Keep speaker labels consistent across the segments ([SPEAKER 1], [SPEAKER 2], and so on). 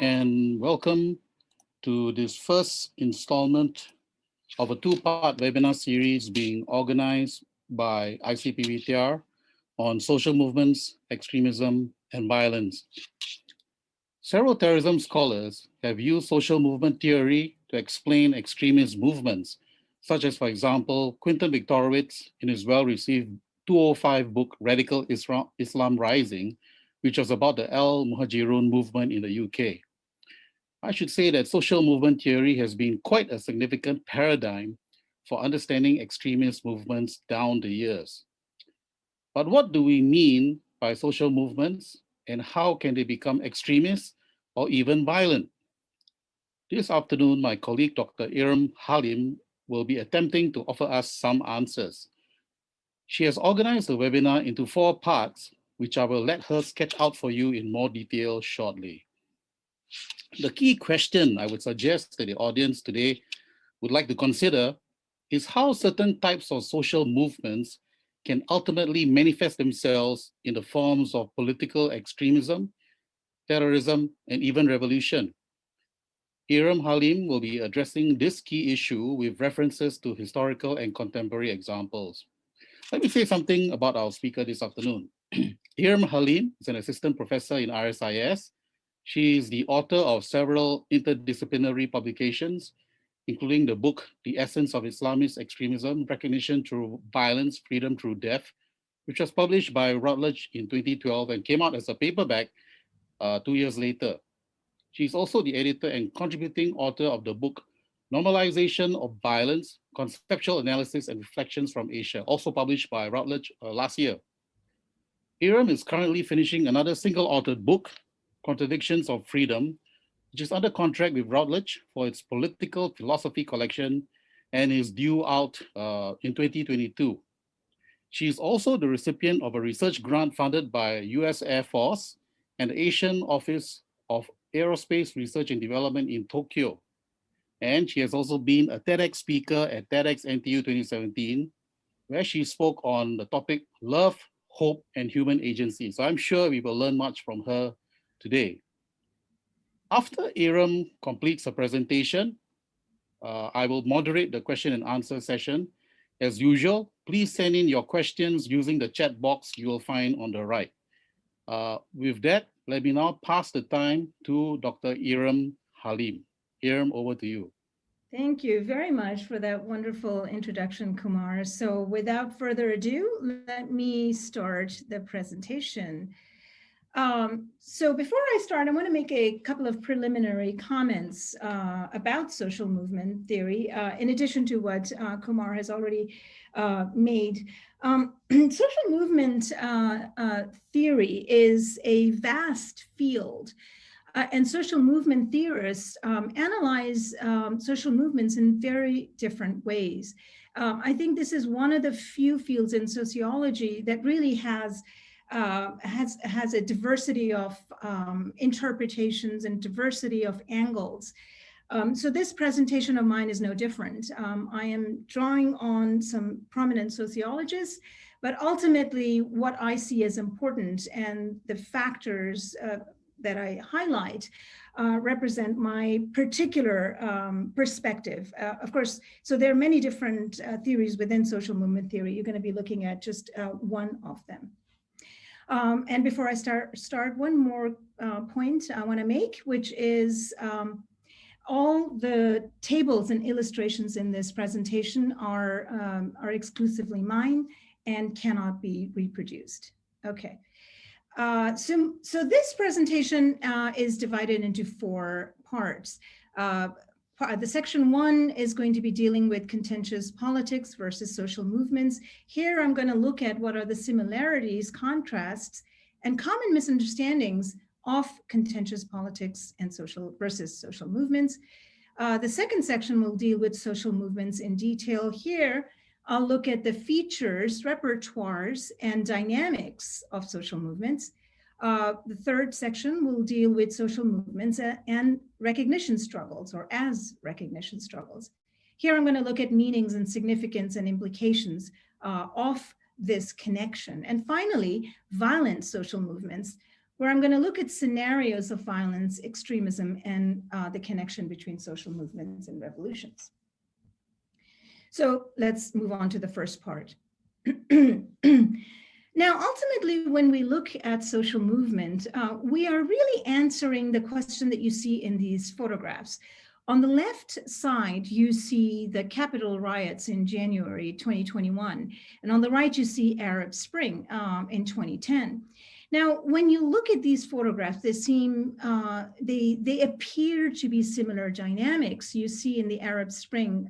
[SPEAKER 1] and welcome to this first installment of a two-part webinar series being organized by ICPVTR on social movements, extremism, and violence. Several terrorism scholars have used social movement theory to explain extremist movements, such as, for example, Quentin Victorowitz in his well-received 2005 book, Radical Islam Rising, which was about the Al Muhajirun movement in the UK. I should say that social movement theory has been quite a significant paradigm for understanding extremist movements down the years. But what do we mean by social movements, and how can they become extremist or even violent? This afternoon, my colleague Dr. Irm Haleem will be attempting to offer us some answers. She has organized the webinar into 4 parts, which I will let her sketch out for you in more detail shortly. The key question I would suggest that the audience today would like to consider is how certain types of social movements can ultimately manifest themselves in the forms of political extremism, terrorism, and even revolution. Irm Haleem will be addressing this key issue with references to historical and contemporary examples. Let me say something about our speaker this afternoon. Irm Haleem is an assistant professor in RSIS. She is the author of several interdisciplinary publications, including the book, The Essence of Islamist Extremism, Recognition Through Violence, Freedom Through Death, which was published by Routledge in 2012 and came out as a paperback 2 years later. She's also the editor and contributing author of the book, Normalization of Violence, Conceptual Analysis and Reflections from Asia, also published by Routledge last year. Irm is currently finishing another single-authored book, Contradictions of Freedom, which is under contract with Routledge for its political philosophy collection and is due out in 2022. She is also the recipient of a research grant funded by US Air Force and the Asian Office of Aerospace Research and Development in Tokyo. And she has also been a TEDx speaker at TEDx NTU 2017, where she spoke on the topic Love, Hope, and Human Agency. So I'm sure we will learn much from her today. After Irm completes her presentation, I will moderate the question and answer session. As usual, please send in your questions using the chat box you will find on the right. With that, let me now pass the time to Dr. Irm Haleem. Irm, over to you.
[SPEAKER 2] Thank you very much for that wonderful introduction, Kumar. So without further ado, let me start the presentation. So before I start, I want to make a couple of preliminary comments about social movement theory, in addition to what Kumar has already made. Social movement theory is a vast field. And social movement theorists analyze social movements in very different ways. I think this is one of the few fields in sociology that really has a diversity of interpretations and diversity of angles. So this presentation of mine is no different. I am drawing on some prominent sociologists, but ultimately what I see as important and the factors that I highlight represent my particular perspective. Of course, so there are many different theories within social movement theory. You're going to be looking at just one of them. And before I start one more point I want to make, which is all the tables and illustrations in this presentation are exclusively mine and cannot be reproduced. Okay. So this presentation is divided into 4 parts. The section 1 is going to be dealing with contentious politics versus social movements. Here I'm going to look at what are the similarities, contrasts, and common misunderstandings of contentious politics and social movements. The second section will deal with social movements in detail. Here I'll look at the features, repertoires, and dynamics of social movements. The third section will deal with social movements and recognition struggles, or as recognition struggles. Here I'm going to look at meanings and significance and implications of this connection. And finally, violent social movements, where I'm going to look at scenarios of violence, extremism, and the connection between social movements and revolutions. So let's move on to the first part. Now, ultimately, when we look at social movement, we are really answering the question that you see in these photographs. On the left side, you see the Capitol riots in January 2021. And on the right, you see Arab Spring in 2010. Now, when you look at these photographs, they seem, they appear to be similar dynamics. You see in the Arab Spring,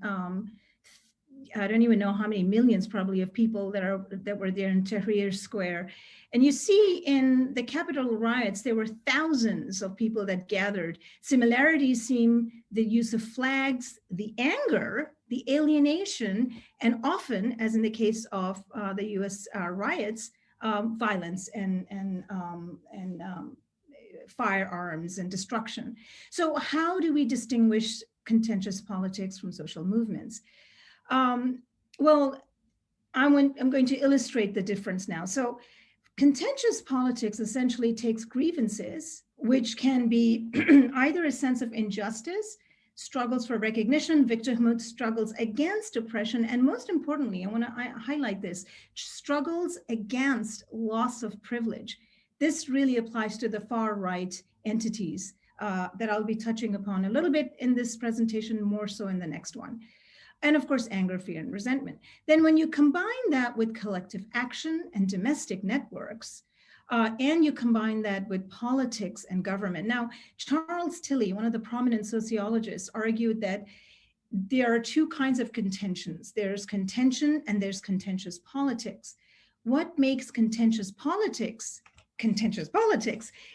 [SPEAKER 2] I don't even know how many millions probably of people that were there in Tahrir Square. And you see in the Capitol riots, there were thousands of people that gathered. Similarities seem the use of flags, the anger, the alienation, and often, as in the case of the US riots, violence and firearms and destruction. So how do we distinguish contentious politics from social movements? Well, I'm going to illustrate the difference now. So contentious politics essentially takes grievances, which can be either a sense of injustice, struggles for recognition, victimhood, struggles against oppression, and most importantly, I want to highlight this, struggles against loss of privilege. This really applies to the far right entities that I'll be touching upon a little bit in this presentation, more so in the next one. And of course, anger, fear, and resentment. Then when you combine that with collective action and domestic networks, and you combine that with politics and government. Now, Charles Tilly, one of the prominent sociologists, argued that there are two kinds of contentions. There's contention and there's contentious politics. What makes contentious politics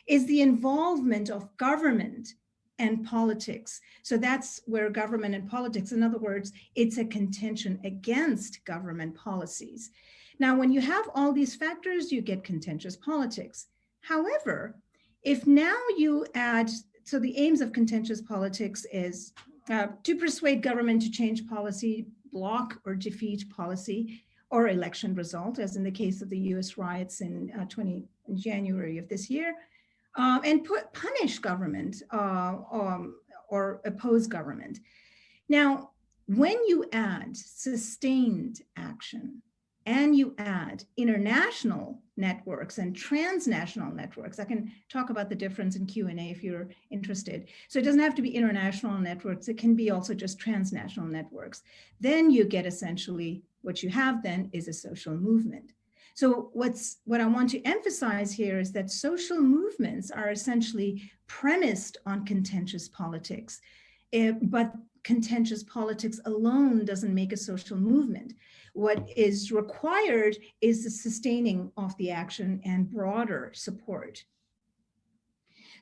[SPEAKER 2] is the involvement of government and politics. So that's where government and politics, in other words, it's a contention against government policies. Now, when you have all these factors, you get contentious politics. However, if now you add, so the aims of contentious politics is to persuade government to change policy, block or defeat policy or election result, as in the case of the US riots in January of this year, and punish government or oppose government. Now, when you add sustained action and you add international networks and transnational networks, I can talk about the difference in Q&A if you're interested. So it doesn't have to be international networks, it can be also just transnational networks. Then you get essentially what you have then is a social movement. So what I want to emphasize here is that social movements are essentially premised on contentious politics, but contentious politics alone doesn't make a social movement. What is required is the sustaining of the action and broader support.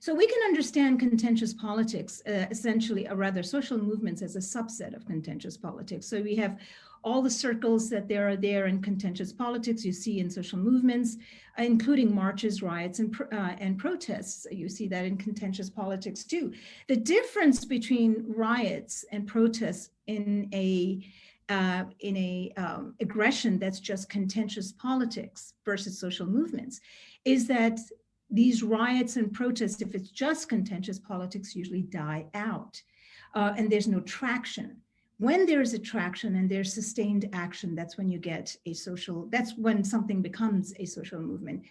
[SPEAKER 2] So we can understand contentious politics, essentially, or rather social movements as a subset of contentious politics. So we have all the circles that there are there in contentious politics you see in social movements, including marches, riots, and protests. You see that in contentious politics too. The difference between riots and protests in a aggression that's just contentious politics versus social movements is that these riots and protests, if it's just contentious politics, usually die out and there's no traction. When there's a traction and there's sustained action, that's when you get a social, that's when something becomes a social movement.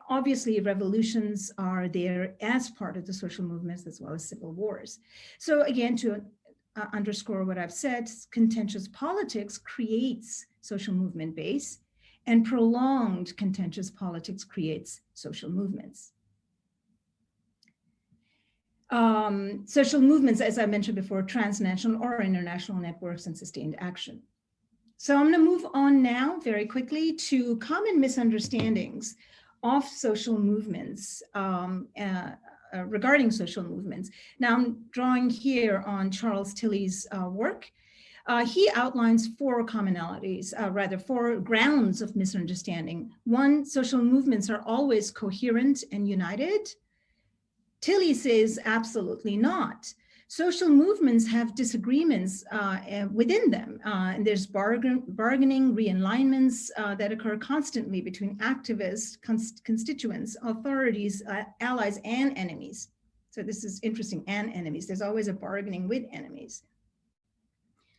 [SPEAKER 2] Obviously, revolutions are there as part of the social movements as well as civil wars. So again, to underscore what I've said, contentious politics creates social movement base, and prolonged contentious politics creates social movements. Social movements, as I mentioned before, transnational or international networks and sustained action. So I'm going to move on now very quickly to common misunderstandings of social movements, regarding social movements. Now I'm drawing here on Charles Tilly's work. He outlines four commonalities, four grounds of misunderstanding. One, social movements are always coherent and united. Tilly says absolutely not. Social movements have disagreements within them, and there's bargaining, realignments that occur constantly between activists, constituents, authorities, allies, and enemies. So this is interesting, and enemies. There's always a bargaining with enemies.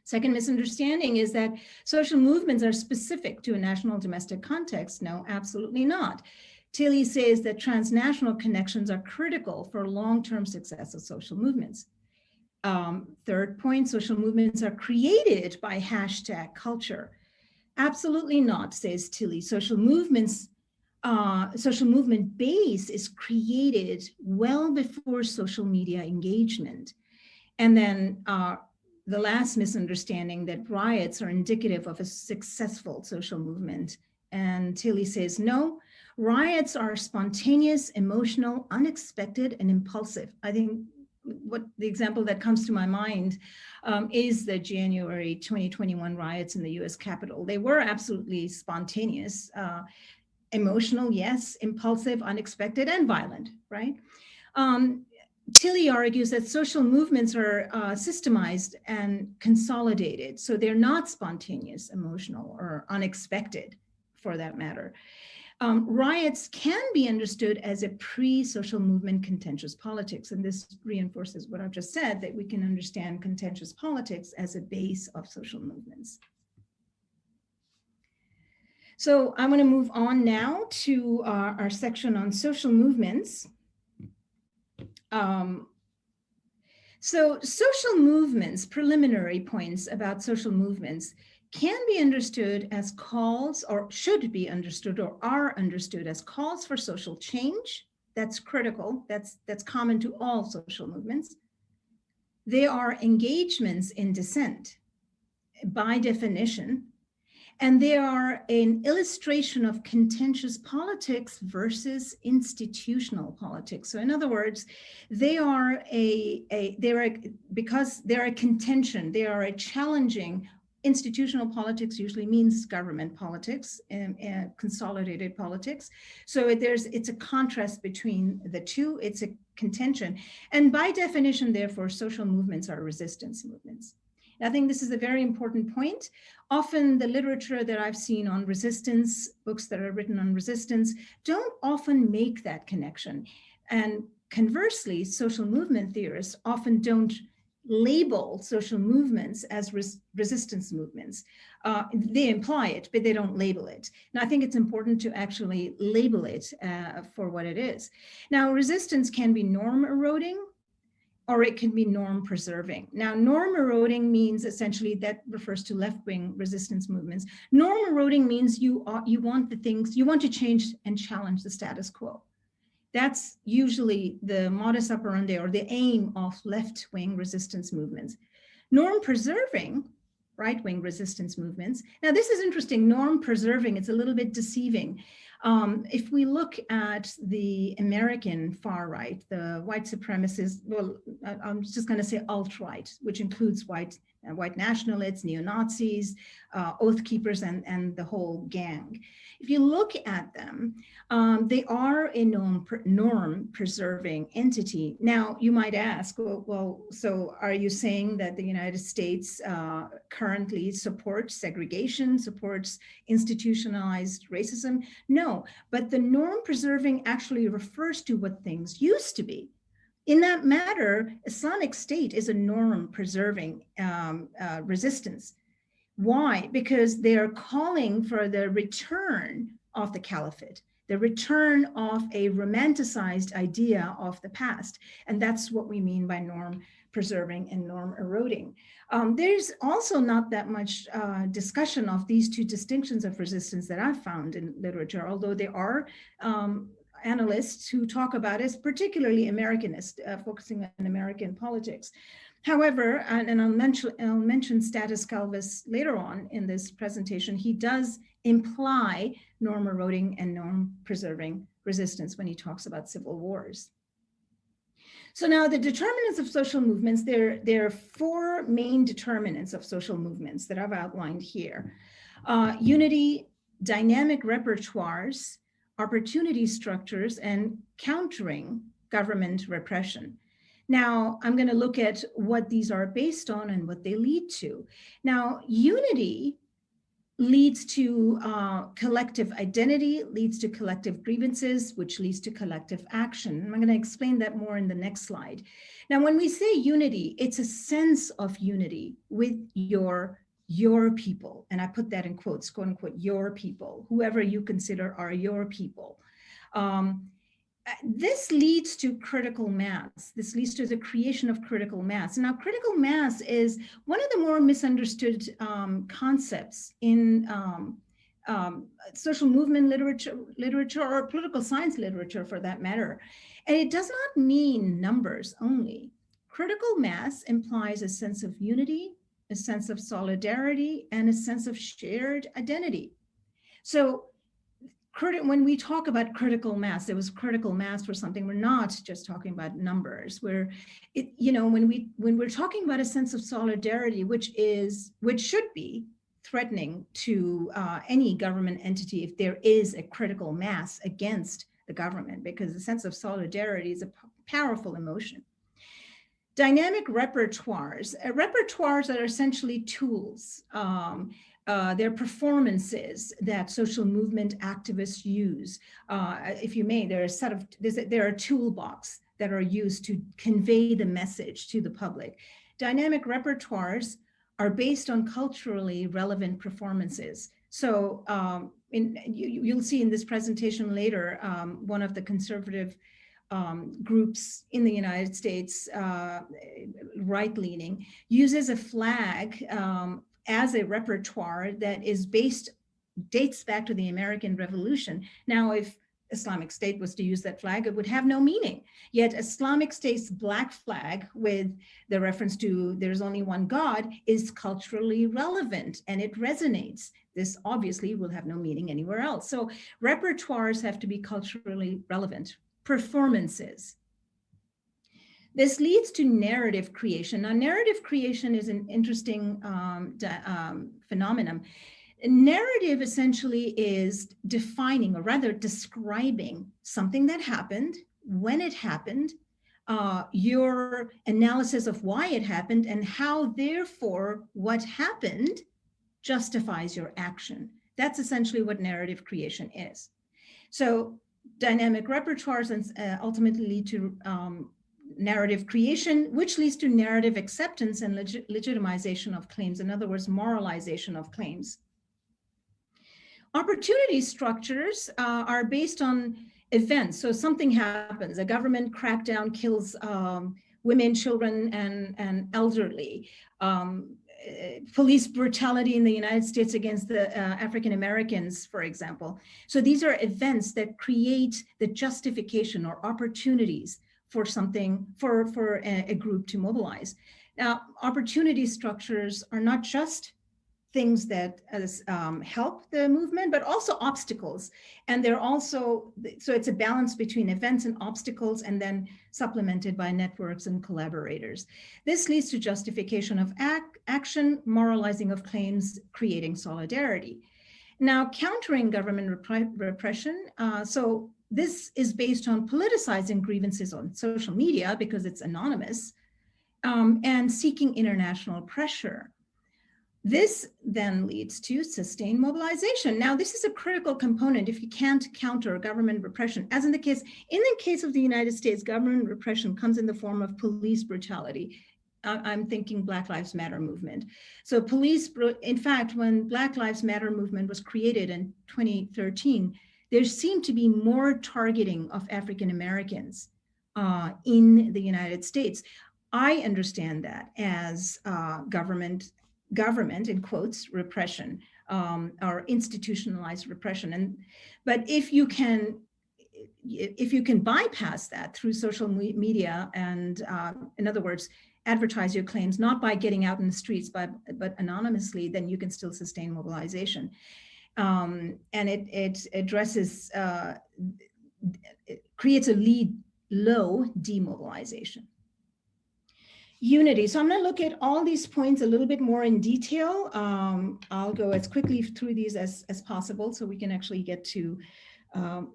[SPEAKER 2] Second misunderstanding is that social movements are specific to a national domestic context. No, absolutely not. Tilly says that transnational connections are critical for long-term success of social movements. Third point, social movements are created by hashtag culture. Absolutely not, says Tilly. Social movement base is created well before social media engagement. And then the last misunderstanding, that riots are indicative of a successful social movement. And Tilly says, no, riots are spontaneous, emotional, unexpected, and impulsive. I think what the example that comes to my mind is the January 2021 riots in the US Capitol. They were absolutely spontaneous, emotional, yes, impulsive, unexpected, and violent, right? Tilly argues that social movements are systemized and consolidated, so they're not spontaneous, emotional, or unexpected, for that matter. Riots can be understood as a pre-social movement contentious politics, and this reinforces what I've just said, that we can understand contentious politics as a base of social movements. So I'm going to move on now to our section on social movements. So social movements, preliminary points about social movements, can be understood as calls, or should be understood, or are understood as calls for social change. That's critical. That's common to all social movements. They are engagements in dissent by definition, and they are an illustration of contentious politics versus institutional politics. So in other words, because they're a contention, they are a challenging. Institutional politics usually means government politics and consolidated politics. So it's a contrast between the two. It's a contention. And by definition, therefore, social movements are resistance movements. I think this is a very important point. Often the literature that I've seen on resistance, books that are written on resistance, don't often make that connection. And conversely, social movement theorists often don't label social movements as resistance movements. They imply it, but they don't label it. And I think it's important to actually label it for what it is. Now, resistance can be norm eroding, or it can be norm preserving. Now, norm eroding means essentially, that refers to left-wing resistance movements. Norm eroding means you want to change and challenge the status quo. That's usually the modus operandi or the aim of left-wing resistance movements. Norm preserving, right-wing resistance movements. Now, this is interesting. Norm preserving, it's a little bit deceiving. If we look at the American far right, the white supremacists, well, I'm just going to say alt-right, which includes white nationalists, neo-Nazis, oath keepers, and the whole gang. If you look at them, they are a norm preserving entity. Now, you might ask, well, so are you saying that the United States currently supports segregation, supports institutionalized racism? No, but the norm preserving actually refers to what things used to be. In that matter, Islamic State is a norm preserving resistance. Why? Because they are calling for the return of the caliphate, the return of a romanticized idea of the past. And that's what we mean by norm preserving and norm eroding. There's also not that much discussion of these two distinctions of resistance that I've found in literature, although there are analysts who talk about it, particularly Americanist, focusing on American politics. However, and I'll mention Status Calvis later on in this presentation, he does imply norm eroding and norm preserving resistance when he talks about civil wars. So now the determinants of social movements, there are four main determinants of social movements that I've outlined here. Unity, dynamic repertoires, opportunity structures, and countering government repression. Now, I'm going to look at what these are based on and what they lead to. Now, unity leads to collective identity, leads to collective grievances, which leads to collective action. I'm going to explain that more in the next slide. Now, when we say unity, it's a sense of unity with your people. And I put that in quotes, quote unquote, your people, whoever you consider are your people. This leads to critical mass. This leads to the creation of critical mass. Now, critical mass is one of the more misunderstood concepts in social movement literature or political science literature for that matter. And it does not mean numbers only. Critical mass implies a sense of unity, a sense of solidarity, and a sense of shared identity. So when we talk about critical mass, there was critical mass for something. We're not just talking about numbers. When we're talking about a sense of solidarity, which should be threatening to any government entity if there is a critical mass against the government, because the sense of solidarity is a powerful emotion. Dynamic repertoires. Repertoires are essentially tools. They're performances that social movement activists use. If you may, there are a toolbox that are used to convey the message to the public. Dynamic repertoires are based on culturally relevant performances. So you'll see in this presentation later, one of the conservative groups in the United States, right-leaning, uses a flag as a repertoire that dates back to the American Revolution. Now, if Islamic State was to use that flag, it would have no meaning. Yet Islamic State's black flag with the reference to there's only one God is culturally relevant and it resonates. This obviously will have no meaning anywhere else. So repertoires have to be culturally relevant. Performances. This leads to narrative creation. Now, narrative creation is an interesting phenomenon. Narrative essentially is defining, or rather describing, something that happened, when it happened, your analysis of why it happened, and how, therefore, what happened justifies your action. That's essentially what narrative creation is. So dynamic repertoires ultimately lead to narrative creation, which leads to narrative acceptance and legitimization of claims. In other words, moralization of claims. Opportunity structures are based on events. So something happens, a government crackdown kills women, children, and elderly. Police brutality in the United States against the African Americans, for example. So these are events that create the justification or opportunities for something, for a group to mobilize. Now, opportunity structures are not just things that help the movement, but also obstacles. And they're also, so it's a balance between events and obstacles, and then supplemented by networks and collaborators. This leads to justification of action, moralizing of claims, creating solidarity. Now, countering government repression. So this is based on politicizing grievances on social media because it's anonymous, and seeking international pressure. This then leads to sustained mobilization. Now, this is a critical component if you can't counter government repression. As in the case of the United States, government repression comes in the form of police brutality. I'm thinking Black Lives Matter movement. So in fact, when Black Lives Matter movement was created in 2013, there seemed to be more targeting of African Americans in the United States. I understand that as government, in quotes, repression, or institutionalized repression. But if you can bypass that through social media and, in other words, advertise your claims, not by getting out in the streets, but anonymously, then you can still sustain mobilization. And it addresses, it creates a low demobilization. Unity. So I'm going to look at all these points a little bit more in detail. I'll go as quickly through these as possible so we can actually get to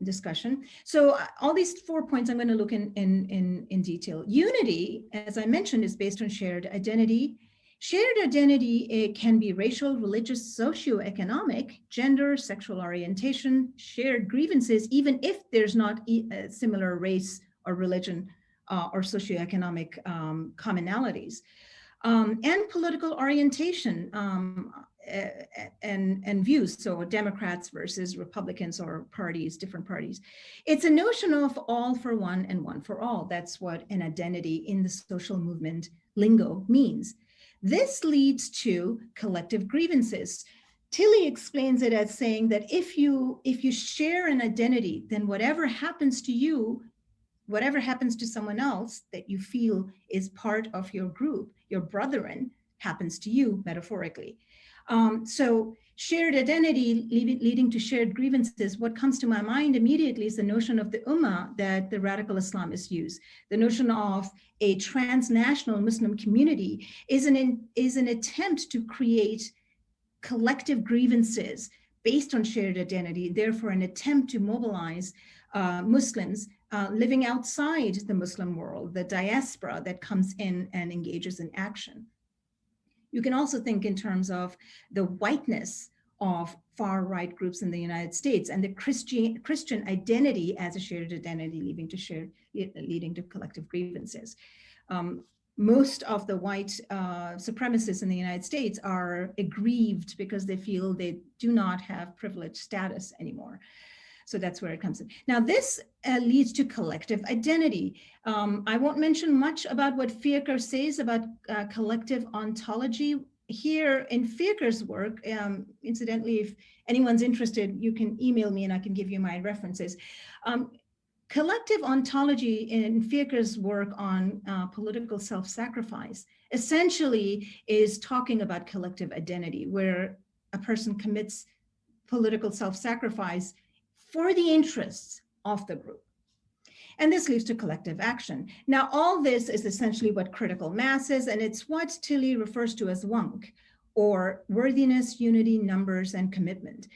[SPEAKER 2] discussion. So all these 4 points I'm going to look in detail. Unity, as I mentioned, is based on shared identity. Shared identity, it can be racial, religious, socioeconomic, gender, sexual orientation, shared grievances, even if there's not a similar race or religion or socioeconomic commonalities. And political orientation and views, so Democrats versus Republicans or parties, different parties. It's a notion of all for one and one for all. That's what an identity in the social movement lingo means. This leads to collective grievances. Tilly explains it as saying that if you share an identity, then whatever happens to you, whatever happens to someone else that you feel is part of your group, your brethren, happens to you metaphorically. So shared identity leading to shared grievances, what comes to my mind immediately is the notion of the Ummah that the radical Islamists use. The notion of a transnational Muslim community is an attempt to create collective grievances based on shared identity, therefore an attempt to mobilize Muslims living outside the Muslim world, the diaspora that comes in and engages in action. You can also think in terms of the whiteness of far-right groups in the United States and the Christian identity as a shared identity leading to collective grievances. Most of the white supremacists in the United States are aggrieved because they feel they do not have privileged status anymore. So that's where it comes in. Now, this leads to collective identity. I won't mention much about what Fierker says about collective ontology. Here in Fierker's work, incidentally, if anyone's interested, you can email me and I can give you my references. Collective ontology in Fierker's work on political self-sacrifice essentially is talking about collective identity, where a person commits political self-sacrifice for the interests of the group. And this leads to collective action. Now, all this is essentially what critical mass is, and it's what Tilly refers to as WUNC, or worthiness, unity, numbers, and commitment.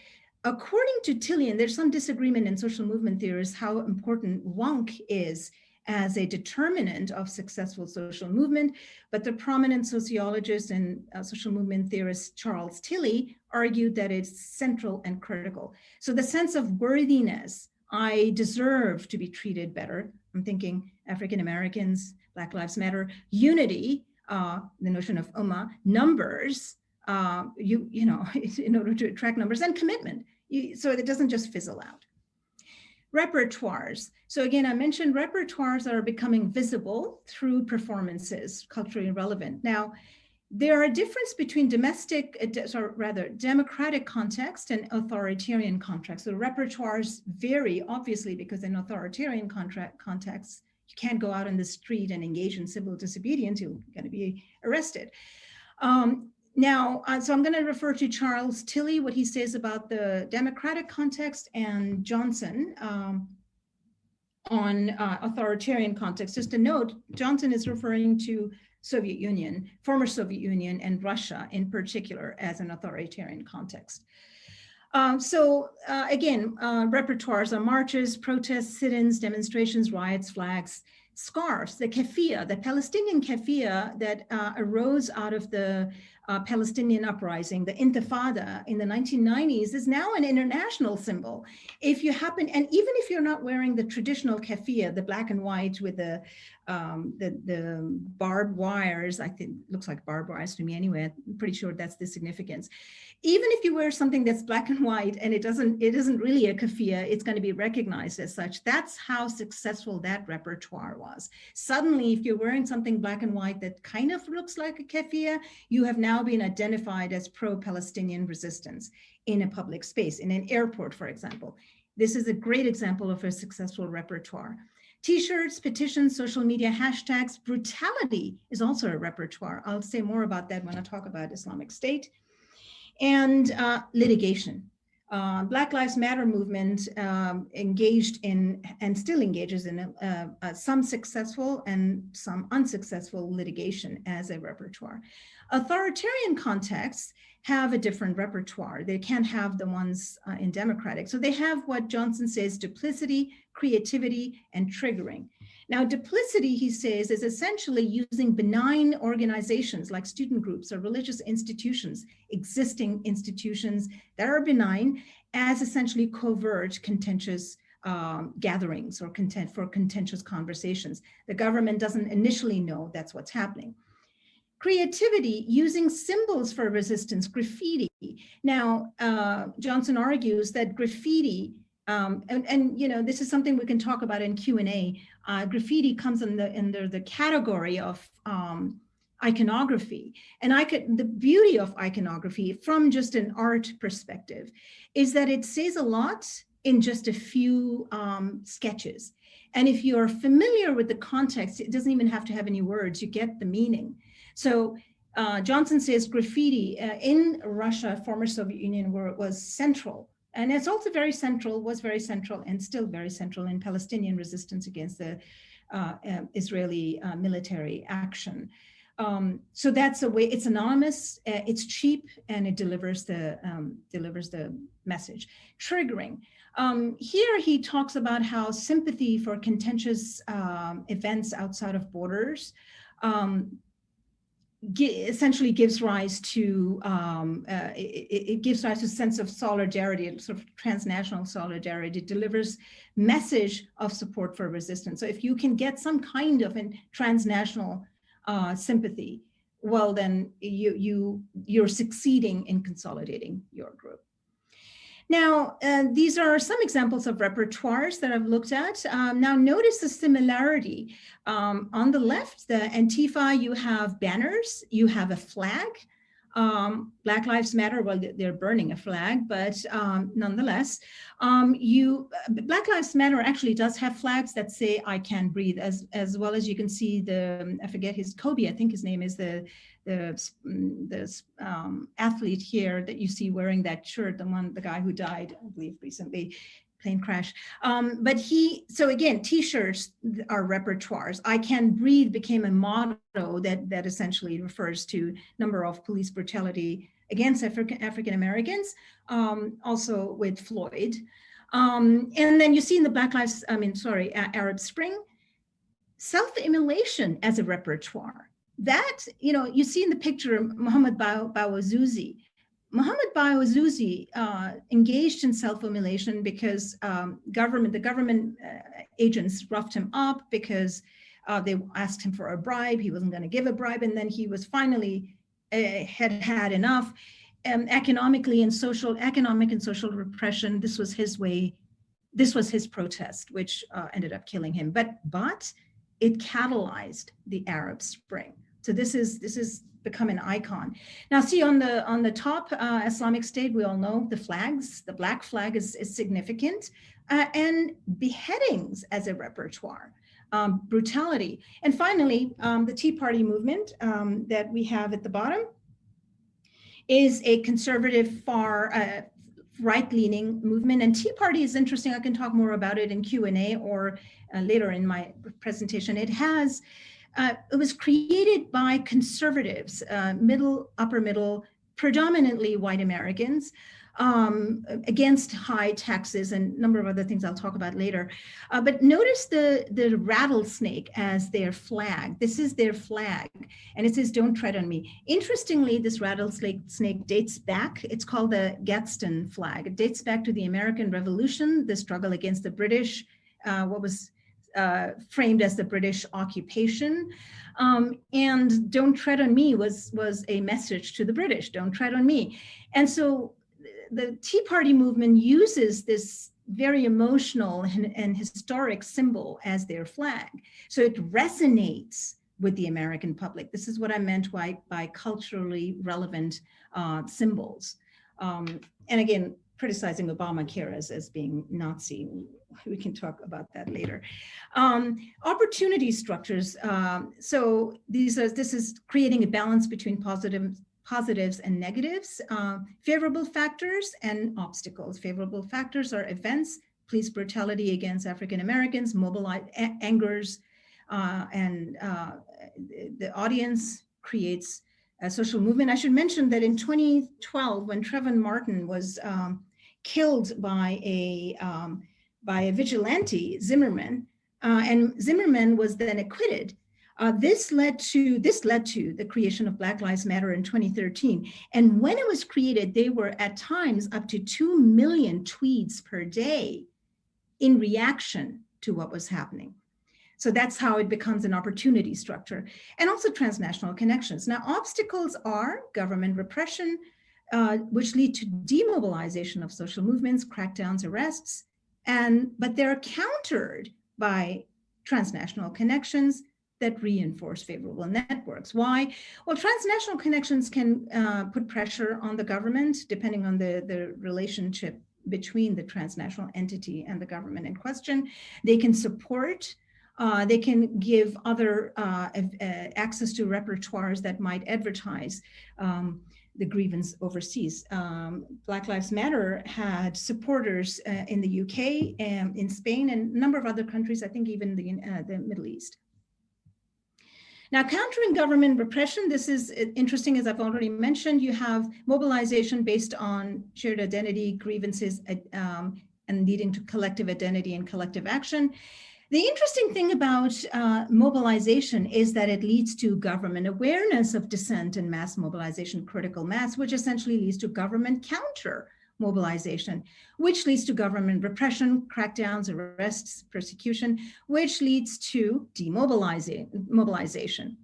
[SPEAKER 2] According to Tilly, and there's some disagreement in social movement theorists how important WUNC is as a determinant of successful social movement, but the prominent sociologist and social movement theorist Charles Tilly argued that it's central and critical. So the sense of worthiness, I deserve to be treated better. I'm thinking African Americans, Black Lives Matter, unity, the notion of Ummah, numbers, you know, in order to attract numbers, and commitment, so it doesn't just fizzle out. Repertoires. So again, I mentioned repertoires are becoming visible through performances, culturally relevant. Now, there are a difference between democratic context and authoritarian context. So repertoires vary, obviously, because in authoritarian contexts, you can't go out on the street and engage in civil disobedience, you're going to be arrested. So I'm going to refer to Charles Tilly, what he says about the democratic context, and Johnson on authoritarian context. Just a note, Johnson is referring to Soviet Union, former Soviet Union, and Russia in particular as an authoritarian context. Again, repertoires are marches, protests, sit-ins, demonstrations, riots, flags, scarves, the keffiyeh, the Palestinian keffiyeh that arose out of the Palestinian uprising, the Intifada in the 1990s, is now an international symbol. If you happen, and even if you're not wearing the traditional keffiyeh, the black and white with the barbed wires, I think it looks like barbed wires to me anyway, I'm pretty sure that's the significance. Even if you wear something that's black and white and it isn't really a keffiyeh, it's going to be recognized as such. That's how successful that repertoire was. Suddenly, if you're wearing something black and white that kind of looks like a keffiyeh, you have now been identified as pro-Palestinian resistance in a public space, in an airport, for example. This is a great example of a successful repertoire. T-shirts, petitions, social media hashtags, brutality is also a repertoire. I'll say more about that when I talk about Islamic State. And litigation. Black Lives Matter movement engaged in and still engages in some successful and some unsuccessful litigation as a repertoire. Authoritarian contexts have a different repertoire. They can't have the ones in democratic. So they have what Johnson says, duplicity, creativity, and triggering. Now, duplicity, he says, is essentially using benign organizations like student groups or religious institutions, existing institutions that are benign, as essentially covert contentious gatherings or contentious conversations. The government doesn't initially know that's what's happening. Creativity, using symbols for resistance, graffiti. Now, Johnson argues that graffiti, and you know, this is something we can talk about in Q&A. Graffiti comes under the category of iconography. And the beauty of iconography from just an art perspective is that it says a lot in just a few sketches. And if you're familiar with the context, it doesn't even have to have any words, you get the meaning. So Johnson says graffiti in Russia, former Soviet Union, was central. And it's also very central, was very central, and still very central in Palestinian resistance against the Israeli military action. So that's a way, it's anonymous, it's cheap, and it delivers the message. Triggering. Here he talks about how sympathy for contentious events outside of borders essentially gives rise to it gives rise to a sense of solidarity, sort of transnational solidarity. It delivers message of support for resistance. So if you can get some kind of a transnational sympathy, well, then you're succeeding in consolidating your group. Now, these are some examples of repertoires that I've looked at. Now, notice the similarity. On the left, the Antifa, you have banners, you have a flag. Black Lives Matter, well, they're burning a flag, but nonetheless, Black Lives Matter actually does have flags that say, I can breathe, as well as you can see I forget Kobe, I think his name is the athlete here that you see wearing that shirt, the guy who died, I believe, recently, plane crash. So again, T-shirts are repertoires. I can breathe became a motto that essentially refers to number of police brutality against African Americans, also with Floyd. And then you see in the Arab Spring, self-immolation as a repertoire. That, you see in the picture Mohammed Bouazizi. Mohammed Bouazizi engaged in self-immolation because the government agents roughed him up because they asked him for a bribe. He wasn't going to give a bribe, and then he was finally had enough. Economic and social repression. This was his way. This was his protest, which ended up killing him. But it catalyzed the Arab Spring. So this is become an icon. Now see on the top, Islamic State, we all know the flags, the black flag is significant, and beheadings as a repertoire, brutality. And finally, the Tea Party movement that we have at the bottom is a conservative far right-leaning movement. And Tea Party is interesting. I can talk more about it in Q&A or later in my presentation. It was created by conservatives, upper middle, predominantly white Americans, against high taxes and a number of other things I'll talk about later. But notice the rattlesnake as their flag. This is their flag, and it says, "Don't tread on me." Interestingly, this rattlesnake dates back. It's called the Gadsden flag. It dates back to the American Revolution, the struggle against the British, what was framed as the British occupation. And "Don't tread on me" was a message to the British, don't tread on me. And so the Tea Party movement uses this very emotional and historic symbol as their flag. So it resonates with the American public. This is what I meant by culturally relevant symbols. And again, criticizing Obamacare as being Nazi. We can talk about that later. Opportunity structures. So this is creating a balance between positives and negatives, favorable factors and obstacles. Favorable factors are events, police brutality against African Americans, mobilize angers, and the audience creates social movement. I should mention that in 2012, when Trayvon Martin was killed by a vigilante, Zimmerman, and Zimmerman was then acquitted. This led to the creation of Black Lives Matter in 2013. And when it was created, they were at times up to 2 million tweets per day in reaction to what was happening. So that's how it becomes an opportunity structure, and also transnational connections. Now, obstacles are government repression, which lead to demobilization of social movements, crackdowns, arrests, but they're countered by transnational connections that reinforce favorable networks. Why? Well, transnational connections can put pressure on the government, depending on the relationship between the transnational entity and the government in question. They can support, they can give other access to repertoires that might advertise the grievance overseas. Black Lives Matter had supporters in the UK, in Spain, and a number of other countries, I think even the Middle East. Now, countering government repression, this is interesting, as I've already mentioned. You have mobilization based on shared identity, grievances, and leading to collective identity and collective action. The interesting thing about mobilization is that it leads to government awareness of dissent and mass mobilization, critical mass, which essentially leads to government counter mobilization, which leads to government repression, crackdowns, arrests, persecution, which leads to demobilization.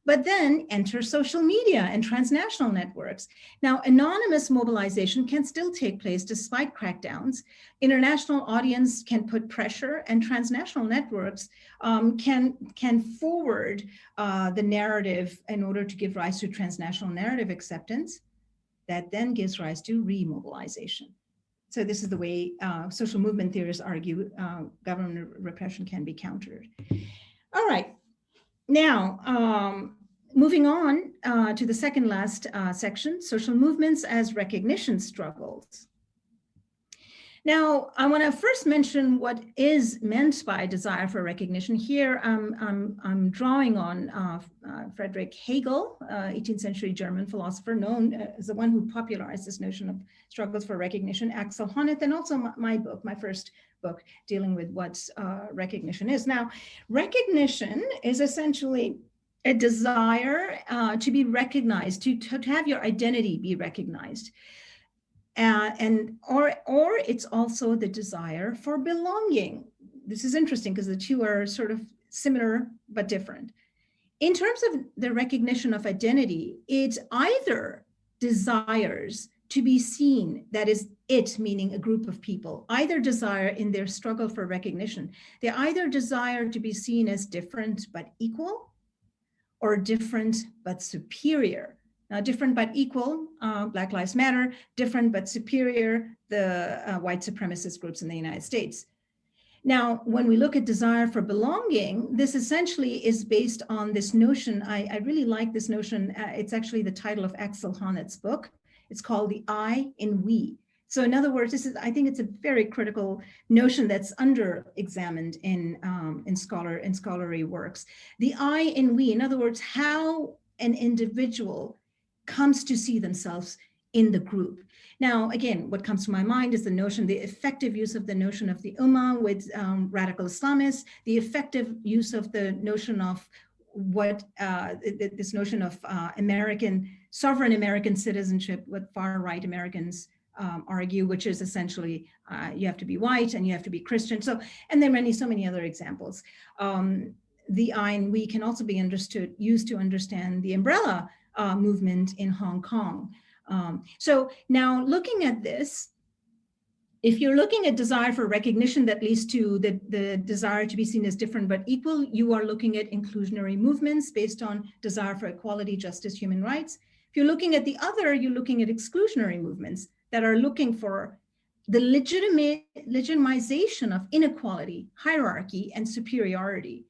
[SPEAKER 2] But then enter social media and transnational networks. Now, anonymous mobilization can still take place despite crackdowns. International audience can put pressure, and transnational networks can forward the narrative in order to give rise to transnational narrative acceptance. That then gives rise to remobilization. So this is the way social movement theorists argue government repression can be countered. All right, now moving on to the second last section, social movements as recognition struggles. Now, I want to first mention what is meant by desire for recognition. Here, I'm drawing on Friedrich Hegel, 18th century German philosopher, known as the one who popularized this notion of struggles for recognition, Axel Honneth, and also my book, my first book, dealing with what recognition is. Now, recognition is essentially a desire to be recognized, to have your identity be recognized. Or it's also the desire for belonging. This is interesting because the two are sort of similar but different. In terms of the recognition of identity, it either desires to be seen, that is it, meaning a group of people, either desire in their struggle for recognition, they either desire to be seen as different but equal, or different but superior. Now, different but equal, Black Lives Matter, different but superior, the white supremacist groups in the United States. Now, when we look at desire for belonging, this essentially is based on this notion. I really like this notion. It's actually the title of Axel Honneth's book. It's called The I in We. So in other words, I think it's a very critical notion that's under-examined in scholarly works. The I in we, in other words, how an individual comes to see themselves in the group. Now, again, what comes to my mind is the notion, the effective use of the notion of the Ummah with radical Islamists, the effective use of the notion of this notion of sovereign American citizenship, what far-right Americans argue, which is essentially you have to be white and you have to be Christian. So, and there are so many other examples. The I and we can also be used to understand the umbrella movement in Hong Kong. So now looking at this, if you're looking at desire for recognition that leads to the desire to be seen as different but equal, you are looking at inclusionary movements based on desire for equality, justice, human rights. If you're looking at the other, you're looking at exclusionary movements that are looking for the legitimization of inequality, hierarchy, and superiority.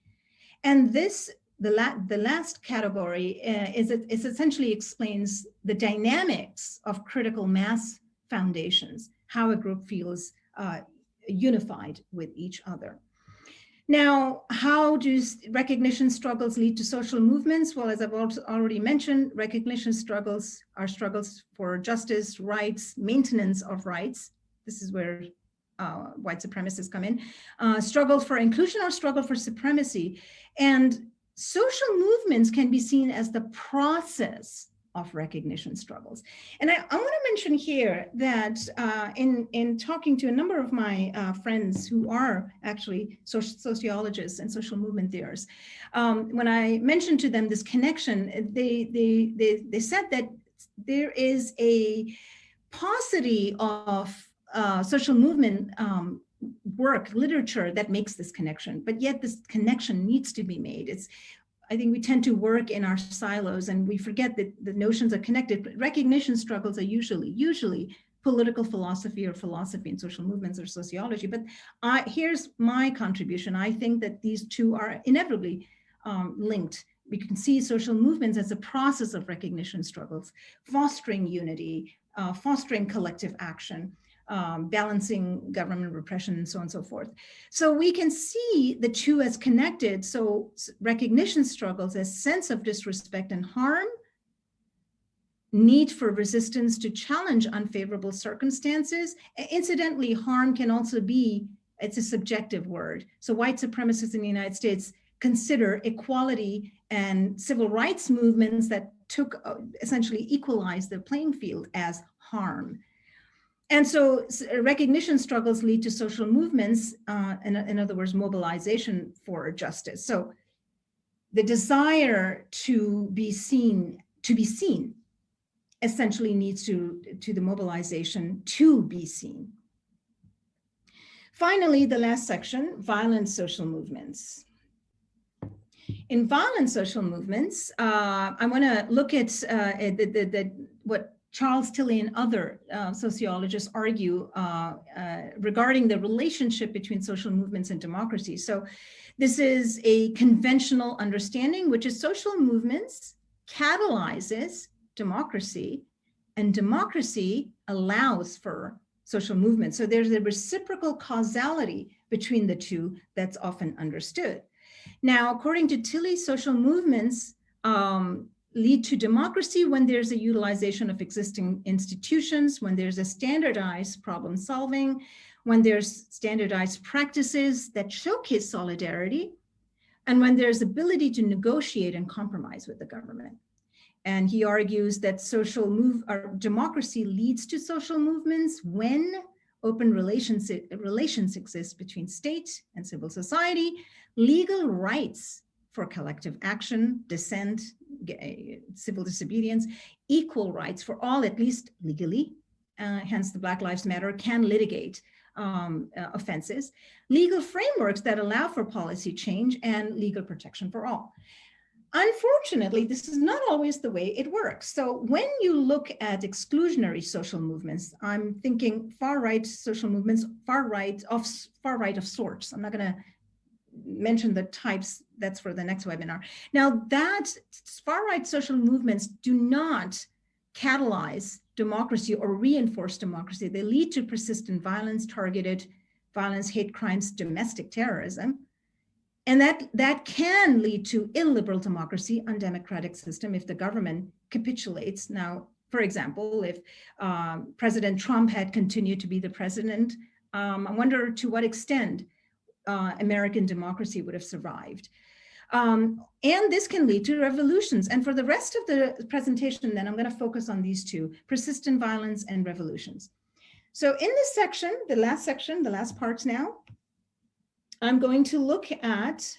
[SPEAKER 2] And this, the last category is essentially explains the dynamics of critical mass foundations, how a group feels unified with each other. Now, how do recognition struggles lead to social movements? Well, as I've already mentioned, recognition struggles are struggles for justice, rights, maintenance of rights. This is where white supremacists come in. Struggle for inclusion or struggle for supremacy. And social movements can be seen as the process of recognition struggles. And I want to mention here that in talking to a number of my friends who are actually sociologists and social movement theorists, when I mentioned to them this connection, they said that there is a paucity of social movement work, literature that makes this connection, but yet this connection needs to be made. I think we tend to work in our silos and we forget that the notions are connected, but recognition struggles are usually political philosophy or philosophy and social movements or sociology. But here's my contribution. I think that these two are inevitably linked. We can see social movements as a process of recognition struggles, fostering unity, fostering collective action, balancing government repression and so on and so forth. So we can see the two as connected. So recognition struggles as sense of disrespect and harm, need for resistance to challenge unfavorable circumstances. Incidentally, harm can also be, it's a subjective word. So white supremacists in the United States consider equality and civil rights movements that took essentially equalized the playing field as harm. And so recognition struggles lead to social movements, in other words, mobilization for justice. So the desire to be seen essentially needs to the mobilization to be seen. Finally, the last section, violent social movements. In violent social movements, I want to look at what Charles Tilly and other sociologists argue regarding the relationship between social movements and democracy. So this is a conventional understanding, which is social movements catalyzes democracy, and democracy allows for social movements. So there's a reciprocal causality between the two that's often understood. Now, according to Tilly, social movements lead to democracy when there's a utilization of existing institutions, when there's a standardized problem solving, when there's standardized practices that showcase solidarity, and when there's ability to negotiate and compromise with the government. And he argues that democracy leads to social movements when open relations exist between state and civil society, legal rights for collective action, dissent, civil disobedience, equal rights for all, at least legally, hence the Black Lives Matter, can litigate offenses, legal frameworks that allow for policy change, and legal protection for all. Unfortunately, this is not always the way it works. So when you look at exclusionary social movements, I'm thinking far-right social movements, far-right of sorts. I'm not going to mention the types, that's for the next webinar. Now, that far-right social movements do not catalyze democracy or reinforce democracy. They lead to persistent violence, targeted violence, hate crimes, domestic terrorism. And that can lead to illiberal democracy, undemocratic system if the government capitulates. Now, for example, if President Trump had continued to be the president, I wonder to what extent American democracy would have survived. And this can lead to revolutions. And for the rest of the presentation, then I'm going to focus on these two, persistent violence and revolutions. So in this section, the last parts now, I'm going to look at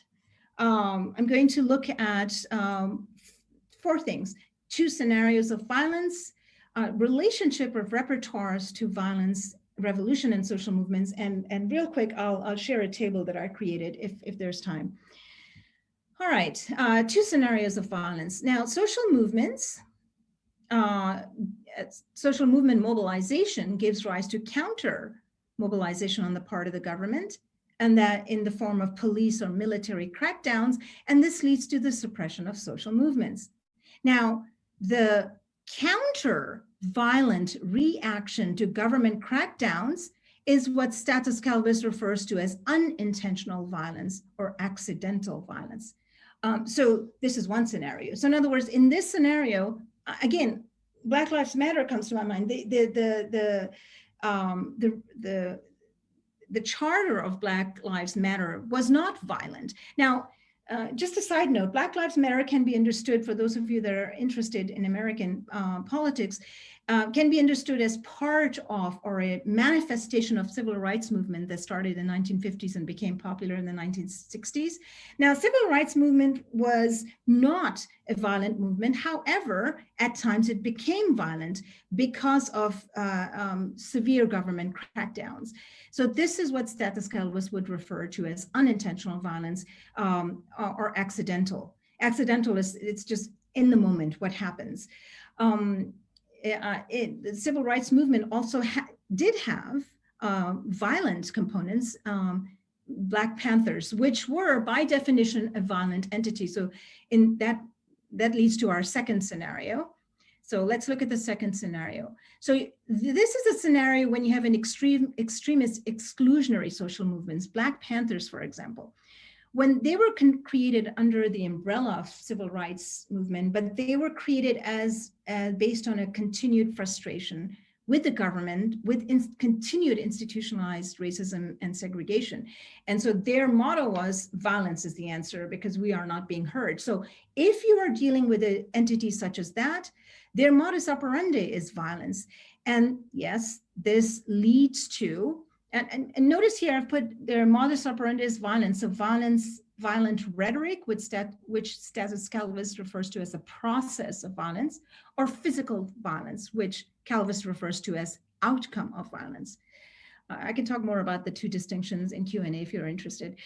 [SPEAKER 2] four things: 2 scenarios of violence, relationship of repertoires to violence, revolution and social movements, and real quick, I'll share a table that I created if there's time. All right, 2 scenarios of violence. Now, social movements, social movement mobilization gives rise to counter mobilization on the part of the government, and that in the form of police or military crackdowns, and this leads to the suppression of social movements. Now, the counter-violent reaction to government crackdowns is what status Calvis refers to as unintentional violence or accidental violence. So this is one scenario. So in other words, in this scenario, again, Black Lives Matter comes to my mind. The charter of Black Lives Matter was not violent. Now, just a side note, Black Lives Matter can be understood, for those of you that are interested in American politics, can be understood as part of or a manifestation of civil rights movement that started in the 1950s and became popular in the 1960s. Now, civil rights movement was not a violent movement. However, at times it became violent because of severe government crackdowns. So this is what status Calvis would refer to as unintentional violence or accidental. Accidental is, it's just in the moment what happens. The civil rights movement also did have violent components, Black Panthers, which were by definition a violent entity. So in that leads to our second scenario. So let's look at the second scenario. So this is a scenario when you have an extremist exclusionary social movements, Black Panthers, for example. When they were created under the umbrella of civil rights movement, but they were created as based on a continued frustration with the government, with continued institutionalized racism and segregation. And so their motto was violence is the answer because we are not being heard. So if you are dealing with an entity such as that, their modus operandi is violence. And yes, this leads to, and notice here I've put their modus operandi is violence. So violent rhetoric, which status Calvis refers to as a process of violence, or physical violence, which Calvis refers to as outcome of violence. I can talk more about the two distinctions in Q&A if you're interested.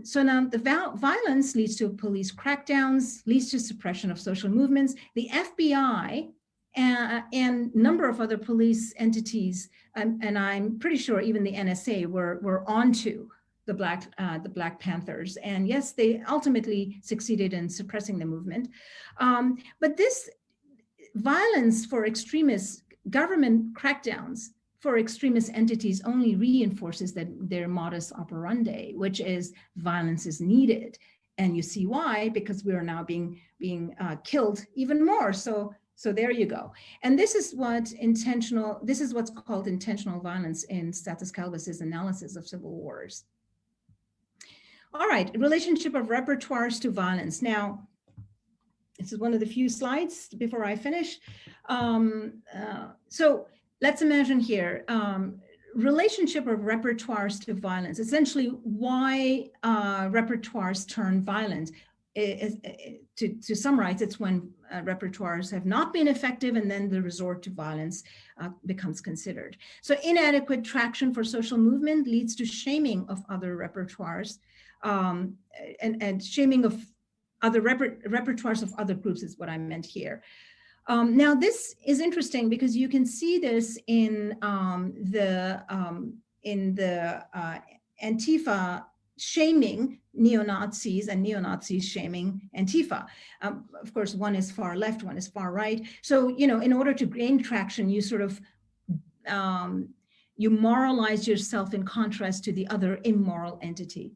[SPEAKER 2] So now the violence leads to police crackdowns, leads to suppression of social movements. The FBI and number of other police entities, and I'm pretty sure even the NSA were onto the Black Panthers. And yes, they ultimately succeeded in suppressing the movement. But this violence for extremists, government crackdowns for extremist entities only reinforces their modus operandi, which is violence is needed. And you see why, because we are now being killed even more. So there you go. And this is what's called intentional violence in status Calvis's analysis of civil wars. All right, relationship of repertoires to violence. Now, this is one of the few slides before I finish. So let's imagine here, relationship of repertoires to violence, essentially why repertoires turn violent. To summarize, it's when repertoires have not been effective and then the resort to violence becomes considered. So inadequate traction for social movement leads to shaming of other repertoires and shaming of other repertoires of other groups is what I meant here. Now this is interesting because you can see this in the Antifa shaming neo-Nazis and neo-Nazis shaming Antifa. Of course, one is far left, one is far right. So, you know, in order to gain traction, you sort of, you moralize yourself in contrast to the other immoral entity.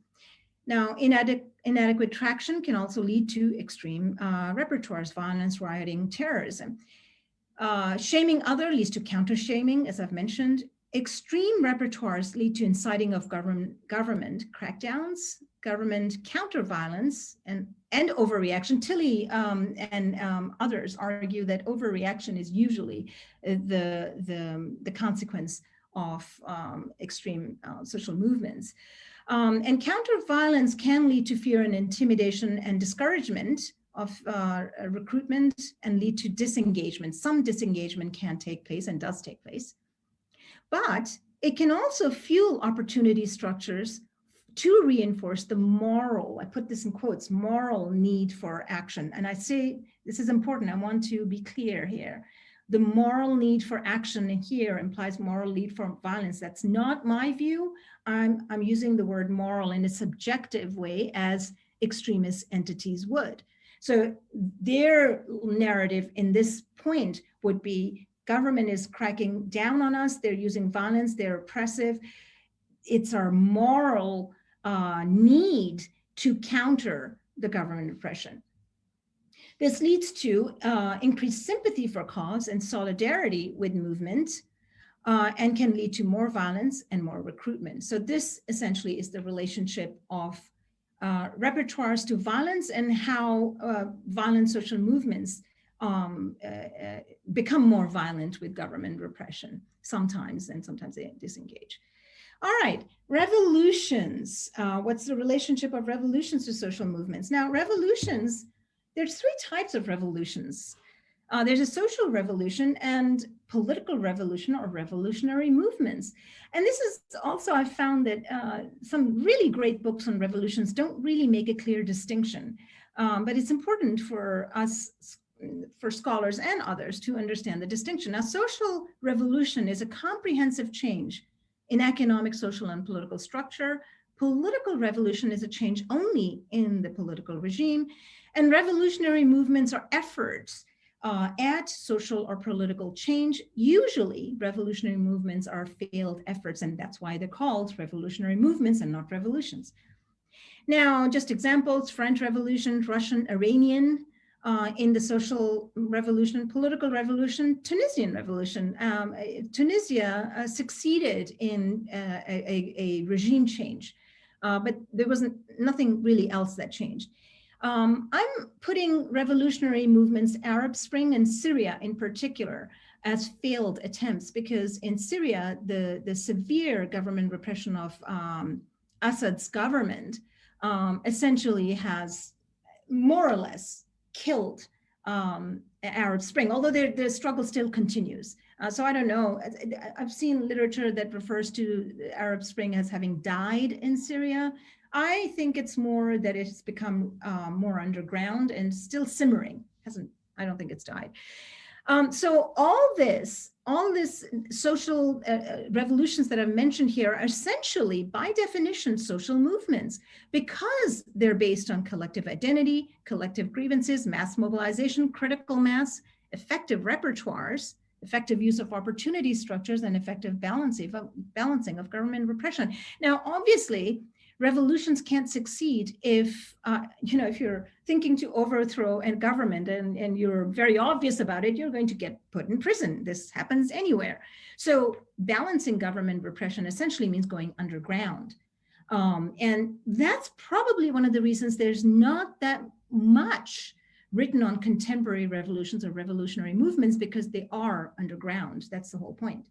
[SPEAKER 2] Now, inadequate traction can also lead to extreme repertoires, violence, rioting, terrorism. Shaming other leads to counter-shaming, as I've mentioned. Extreme repertoires lead to inciting of government crackdowns, government counter-violence, and overreaction. Tilly and others argue that overreaction is usually the consequence of extreme social movements. And counter-violence can lead to fear and intimidation and discouragement of recruitment and lead to disengagement. Some disengagement can take place and does take place. But it can also fuel opportunity structures to reinforce the moral, I put this in quotes, moral need for action. And I say, this is important, I want to be clear here. The moral need for action here implies moral need for violence. That's not my view. I'm using the word moral in a subjective way as extremist entities would. So their narrative in this point would be government is cracking down on us, they're using violence, they're oppressive. It's our moral need to counter the government repression. This leads to increased sympathy for cause and solidarity with movement, and can lead to more violence and more recruitment. So this essentially is the relationship of repertoires to violence, and how violent social movements become more violent with government repression sometimes, and sometimes they disengage. All right, revolutions. What's the relationship of revolutions to social movements? Now, revolutions, there's three types of revolutions. There's a social revolution and political revolution, or revolutionary movements. And this is also, I've found that some really great books on revolutions don't really make a clear distinction. But it's important for us, for scholars and others, to understand the distinction. Now, social revolution is a comprehensive change in economic, social, and political structure. Political revolution is a change only in the political regime. And revolutionary movements are efforts at social or political change. Usually, revolutionary movements are failed efforts, and that's why they're called revolutionary movements and not revolutions. Now, just examples: French Revolution, Russian, Iranian in the social revolution, political revolution, Tunisian revolution. Tunisia succeeded in a regime change, but there wasn't nothing really else that changed. I'm putting revolutionary movements, Arab Spring and Syria in particular, as failed attempts, because in Syria, the severe government repression of Assad's government essentially has more or less killed Arab Spring, although the struggle still continues. So I don't know. I've seen literature that refers to the Arab Spring as having died in Syria. I think it's more that it's become more underground and still simmering. I don't think it's died. So all this social revolutions that I've mentioned here are essentially, by definition, social movements, because they're based on collective identity, collective grievances, mass mobilization, critical mass, effective repertoires, effective use of opportunity structures, and effective balancing of government repression. Now, obviously, revolutions can't succeed if, if you're thinking to overthrow a government and you're very obvious about it, you're going to get put in prison. This happens anywhere. So balancing government repression essentially means going underground. And that's probably one of the reasons there's not that much written on contemporary revolutions or revolutionary movements, because they are underground. That's the whole point.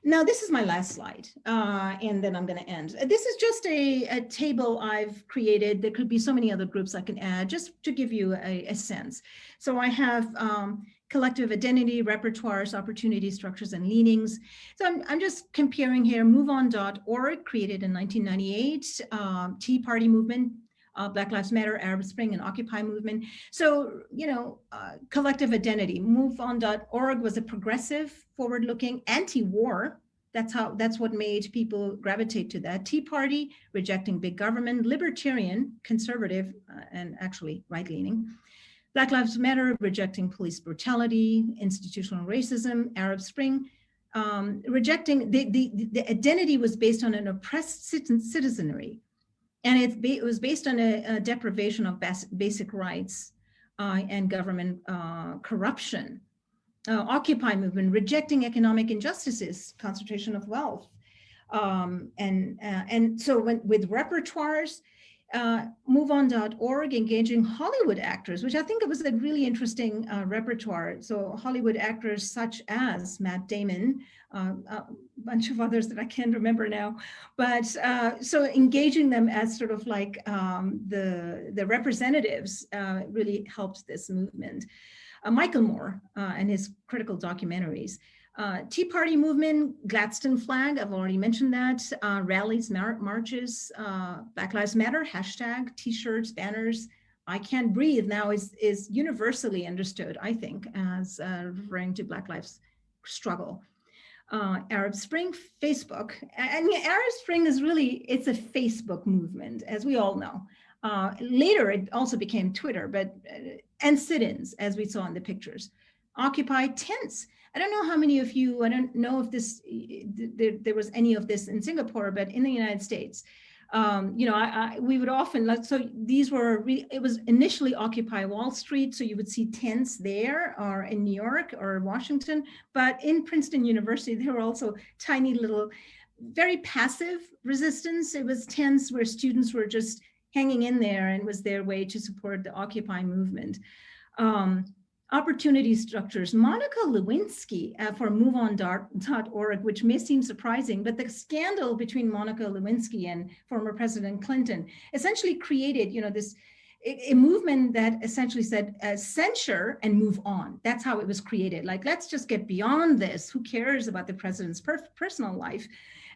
[SPEAKER 2] Now, this is my last slide, and then I'm going to end. This is just a table I've created. There could be so many other groups I can add, just to give you a sense. So I have collective identity, repertoires, opportunity structures, and leanings. So I'm just comparing here. MoveOn.org, created in 1998, Tea Party movement, Black Lives Matter, Arab Spring, and Occupy movement. So, collective identity. MoveOn.org was a progressive, forward-looking, anti-war. That's what made people gravitate to that. Tea Party, rejecting big government. Libertarian, conservative, and actually right-leaning. Black Lives Matter, rejecting police brutality, institutional racism. Arab Spring, rejecting the identity was based on an oppressed citizenry. And it was based on a deprivation of basic rights and government corruption. Occupy movement, rejecting economic injustices, concentration of wealth. And so with repertoires, MoveOn.org, engaging Hollywood actors, which I think it was a really interesting repertoire. So Hollywood actors such as Matt Damon, a bunch of others that I can't remember now, but so engaging them as sort of like the representatives really helped this movement. Michael Moore and his critical documentaries. Tea Party movement, Gladstone flag, I've already mentioned that. Rallies, marches, Black Lives Matter, hashtag, t-shirts, banners. I Can't Breathe now is universally understood, I think, as referring to Black Lives struggle. Arab Spring, Facebook. And Arab Spring is really, it's a Facebook movement, as we all know. Later, it also became Twitter, but and sit-ins, as we saw in the pictures. Occupy tents. I don't know how many of you, I don't know if this, there was any of this in Singapore, but in the United States, we would often, so these were, it was initially Occupy Wall Street, so you would see tents there, or in New York or Washington, but in Princeton University, there were also tiny little, very passive resistance. It was tents where students were just hanging in there, and it was their way to support the Occupy movement. Opportunity structures. Monica Lewinsky for MoveOn.org, which may seem surprising, but the scandal between Monica Lewinsky and former President Clinton essentially created, a movement that essentially said censure and move on. That's how it was created. Like, let's just get beyond this. Who cares about the president's personal life?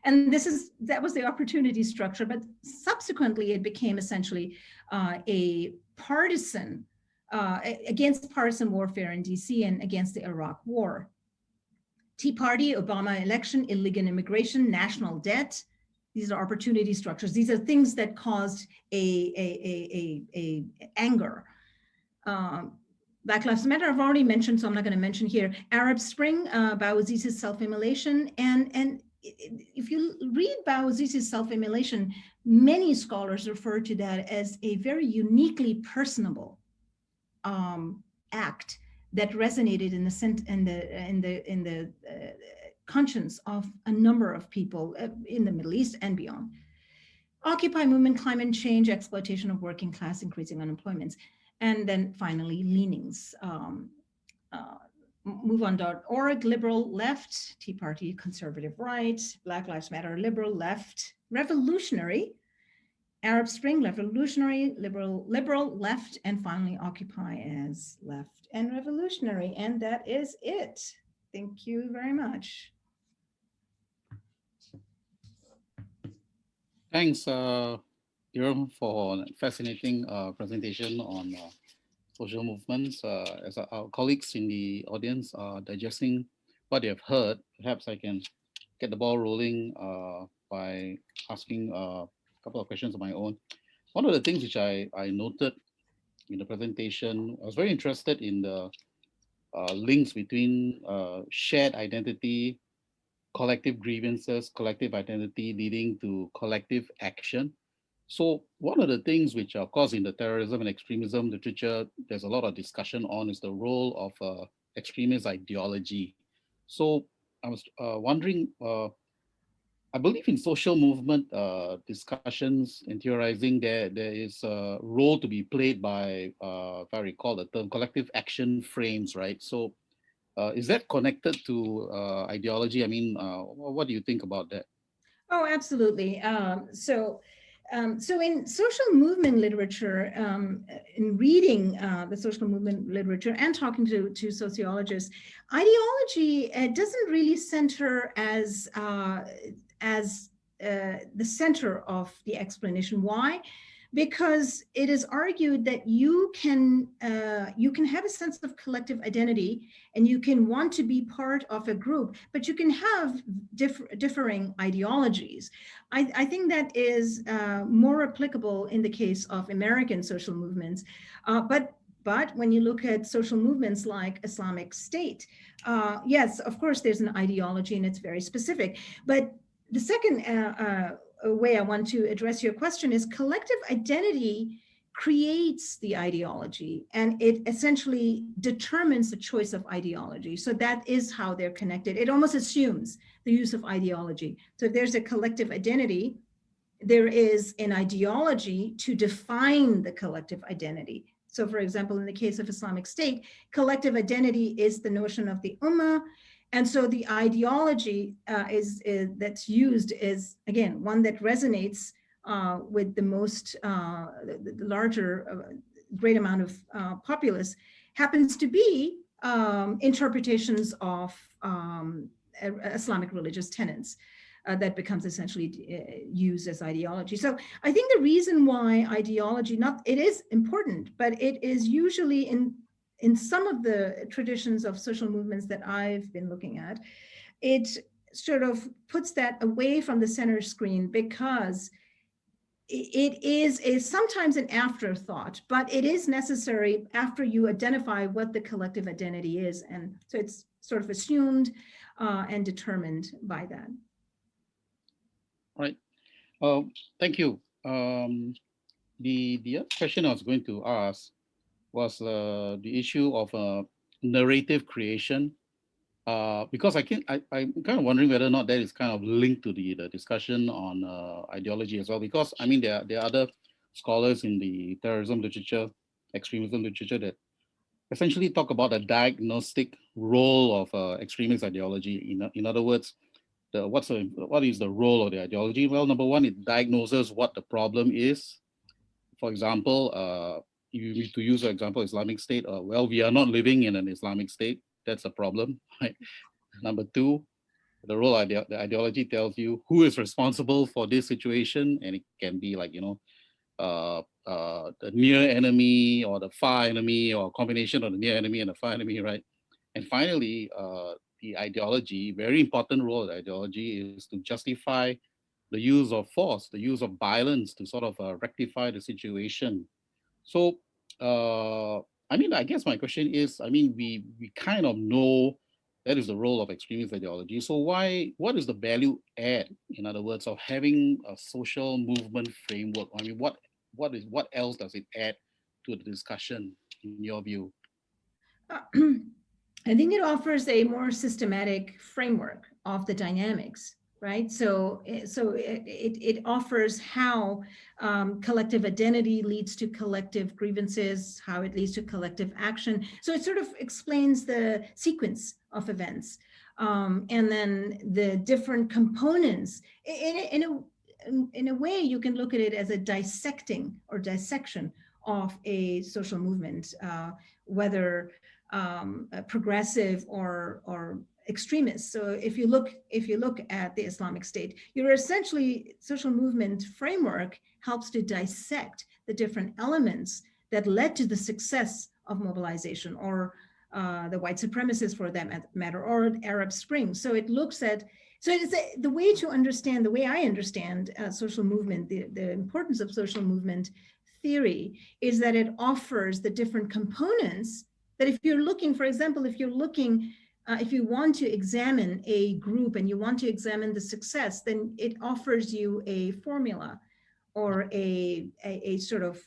[SPEAKER 2] And that was the opportunity structure. But subsequently, it became essentially a partisan, against partisan warfare in DC and against the Iraq War. Tea Party, Obama election, illegal immigration, national debt. These are opportunity structures. These are things that caused a anger. Black Lives Matter, I've already mentioned, so I'm not going to mention here. Arab Spring, Bouaziz's self-immolation. And if you read Bouaziz's self-immolation, many scholars refer to that as a very uniquely personable act that resonated in the conscience of a number of people in the Middle East and beyond. Occupy movement, climate change, exploitation of working class, increasing unemployment, and then finally leanings. MoveOn.org, liberal left, Tea Party conservative right, Black Lives Matter liberal left, revolutionary, Arab Spring, revolutionary, liberal left, and finally Occupy as left and revolutionary. And that is it. Thank you very much.
[SPEAKER 1] Thanks, Irm, for a fascinating presentation on social movements. As our colleagues in the audience are digesting what they have heard, perhaps I can get the ball rolling by asking a couple of questions of my own. One of the things which I noted in the presentation, I was very interested in the links between shared identity, collective grievances, collective identity leading to collective action. So one of the things which, of course, in the terrorism and extremism literature, there's a lot of discussion on is the role of extremist ideology. So I was wondering, I believe in social movement discussions and theorizing, there is a role to be played by, if I recall the term, collective action frames, right? So is that connected to ideology? I mean, what do you think about that?
[SPEAKER 2] Oh, absolutely. So in social movement literature, in reading the social movement literature and talking to sociologists, ideology doesn't really center as the center of the explanation. Why? Because it is argued that you can have a sense of collective identity and you can want to be part of a group, but you can have differing ideologies. I think that is more applicable in the case of American social movements. But when you look at social movements like Islamic State, yes, of course, there's an ideology and it's very specific. But the second way I want to address your question is collective identity creates the ideology and it essentially determines the choice of ideology. So that is how they're connected. It almost assumes the use of ideology. So if there's a collective identity, there is an ideology to define the collective identity. So for example, in the case of Islamic State, collective identity is the notion of the Ummah. And so the ideology that's used is, again, one that resonates with the most, the larger, great amount of populace, happens to be interpretations of Islamic religious tenets that becomes essentially used as ideology. So I think the reason why ideology, it is important, but it is usually in some of the traditions of social movements that I've been looking at, it sort of puts that away from the center screen because it is sometimes an afterthought, but it is necessary after you identify what the collective identity is. And so it's sort of assumed and determined by that.
[SPEAKER 1] All right. Thank you. The other question I was going to ask was the issue of narrative creation. Because I'm kind of wondering whether or not that is kind of linked to the discussion on ideology as well. Because I mean, there are other scholars in the terrorism literature, extremism literature that essentially talk about the diagnostic role of extremist ideology. In other words, what is the role of the ideology? Well, number one, it diagnoses what the problem is. For example, you need to use, for example, Islamic State. Well, we are not living in an Islamic state. That's a problem, right? Number two, the the ideology tells you who is responsible for this situation, and it can be like, the near enemy or the far enemy, or a combination of the near enemy and the far enemy, right? And finally, the ideology, very important role of the ideology is to justify the use of force, the use of violence to sort of rectify the situation. So, I mean, I guess my question is, I mean, we kind of know that is the role of extremist ideology. So what is the value add, in other words, of having a social movement framework? I mean, what else does it add to the discussion in your view?
[SPEAKER 2] I think it offers a more systematic framework of the dynamics, right? So it offers how collective identity leads to collective grievances, how it leads to collective action. So it sort of explains the sequence of events, and then the different components. In a way, you can look at it as a dissecting or dissection of a social movement, whether progressive or extremist. So if you look at the Islamic State, you're essentially, social movement framework helps to dissect the different elements that led to the success of mobilization, or the white supremacists for that matter, or Arab Spring. So it looks at, so it's the way to understand, the way I understand social movement, the importance of social movement theory is that it offers the different components that if you're looking, for example, if you want to examine a group and you want to examine the success, then it offers you a formula or a sort of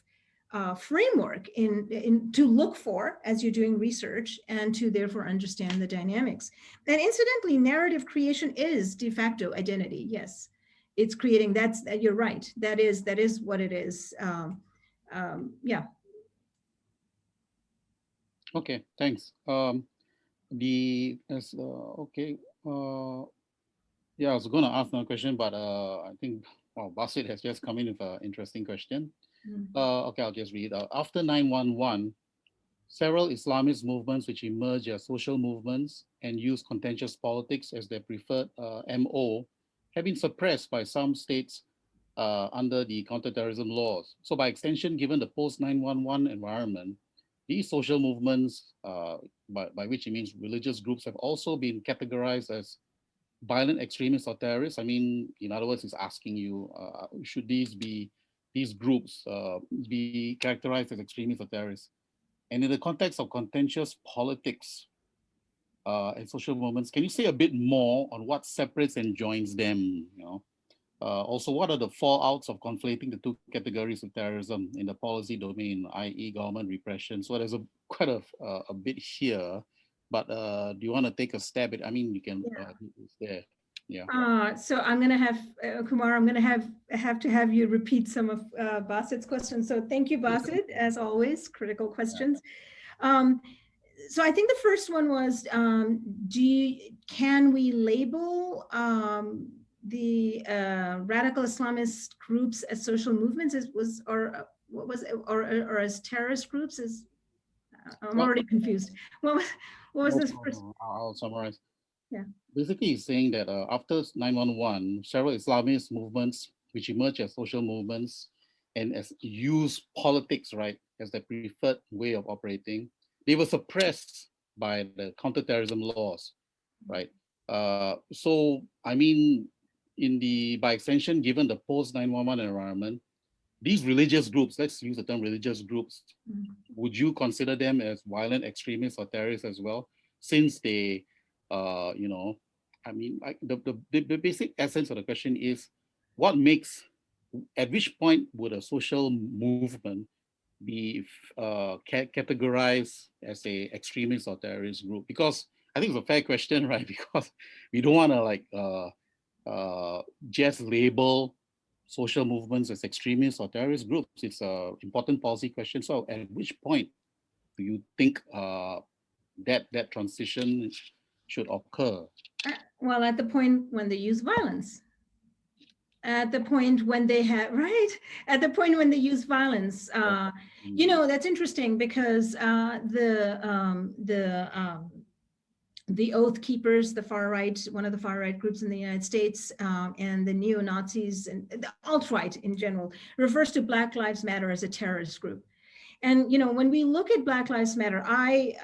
[SPEAKER 2] framework to look for as you're doing research, and to therefore understand the dynamics. And incidentally, narrative creation is de facto identity. Yes, it's creating. You're right. That is what it is. Yeah.
[SPEAKER 1] Okay, thanks. Okay. Yeah, I was going to ask another question, but I think Basit has just come in with an interesting question. Okay, I'll just read. After 9/11, several Islamist movements which emerged as social movements and use contentious politics as their preferred MO have been suppressed by some states under the counterterrorism laws. So by extension, given the post-9/11 environment, these social movements, by which it means religious groups, have also been categorized as violent extremists or terrorists. I mean, in other words, it's asking you, should these groups be characterized as extremists or terrorists? And in the context of contentious politics and social movements, can you say a bit more on what separates and joins them? Also, what are the fallouts of conflating the two categories of terrorism in the policy domain, i.e. government repression? So there's quite a bit here, but do you want to take a stab at, I mean, you can, there. Yeah.
[SPEAKER 2] So I'm going to have, Kumar, I'm going to have you repeat some of Basit's questions. So thank you, Basit, as always, critical questions. So I think the first one was, can we label the radical Islamist groups as social movements, or as terrorist groups? I'm already confused. What was this first?
[SPEAKER 1] I'll summarize.
[SPEAKER 2] Yeah.
[SPEAKER 1] Basically, he's saying that after 9/11, several Islamist movements, which emerged as social movements and as use politics, right, as their preferred way of operating, they were suppressed by the counterterrorism laws, right? So, I mean, by extension, given the post 9/11 environment, these religious groups, let's use the term religious groups,
[SPEAKER 2] Mm.
[SPEAKER 1] would you consider them as violent extremists or terrorists as well? Since they, you know, I mean, like the basic essence of the question is what makes, at which point would a social movement be categorized as a extremist or terrorist group? Because I think it's a fair question, right? Because we don't want to like just label social movements as extremist or terrorist groups. It's an important policy question. So at which point do you think that transition should occur?
[SPEAKER 2] Well, at the point when they use violence, at the point when they have, right? At the point when they use violence. You know, that's interesting because the Oath Keepers, the far right, one of the far right groups in the United States, and the neo-Nazis and the alt-right in general, refers to Black Lives Matter as a terrorist group. And you know, when we look at Black Lives Matter, I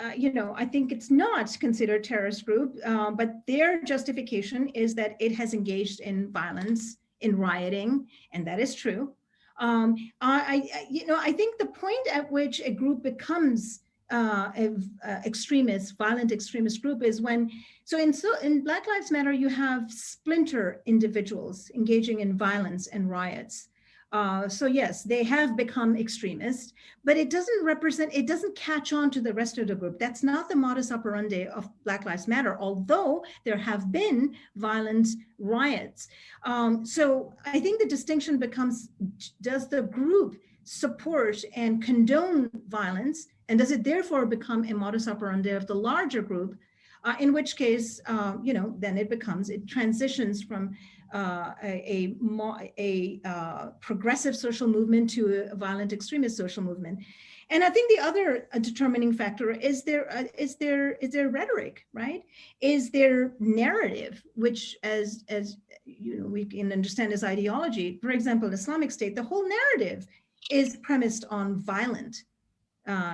[SPEAKER 2] think it's not considered terrorist group, but their justification is that it has engaged in violence, in rioting, and that is true. I think the point at which a group becomes extremist, violent extremist group is when, so in Black Lives Matter, you have splinter individuals engaging in violence and riots. So yes, they have become extremist, but it doesn't catch on to the rest of the group. That's not the modus operandi of Black Lives Matter, although there have been violent riots. So I think the distinction becomes, does the group support and condone violence? And does it therefore become a modus operandi of the larger group? In which case, then it transitions from a progressive social movement to a violent extremist social movement. And I think the other determining factor is their rhetoric, right? Is their narrative, which as you know, we can understand as ideology. For example, Islamic State, the whole narrative is premised on violent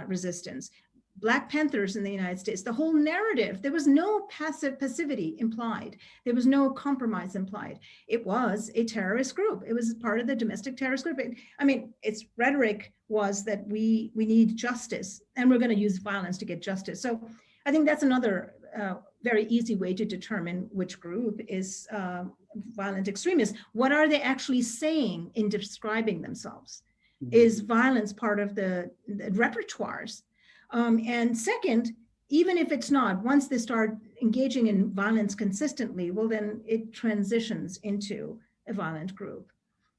[SPEAKER 2] resistance. Black Panthers in the United States, the whole narrative, there was no passivity implied. There was no compromise implied. It was a terrorist group. It was part of the domestic terrorist group. I mean, its rhetoric was that we need justice and we're going to use violence to get justice. So I think that's another very easy way to determine which group is violent extremists. What are they actually saying in describing themselves? Is violence part of the repertoires? And second, even if it's not, once they start engaging in violence consistently, well, then it transitions into a violent group.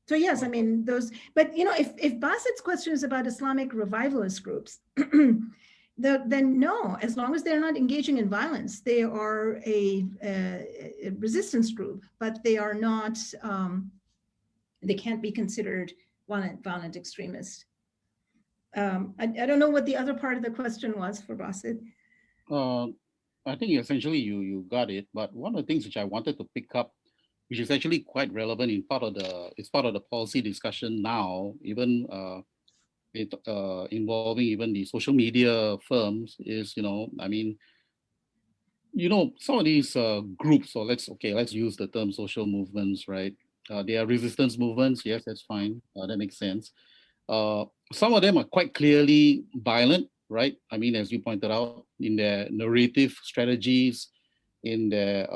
[SPEAKER 2] So yes, I mean, those, but you know, if Bassett's question is about Islamic revivalist groups, then no, as long as they're not engaging in violence, they are a resistance group, but they are not, they can't be considered violent extremists. I don't know what the other part of the question was for Bassett.
[SPEAKER 1] I think essentially you got it. But one of the things which I wanted to pick up, which is actually quite relevant in it's part of the policy discussion now, even involving even the social media firms, is, you know, I mean, you know, some of these groups, or let's use the term social movements, right? They are resistance movements. Yes, that's fine. That makes sense. Some of them are quite clearly violent, right? I mean, as you pointed out, in their narrative strategies, in their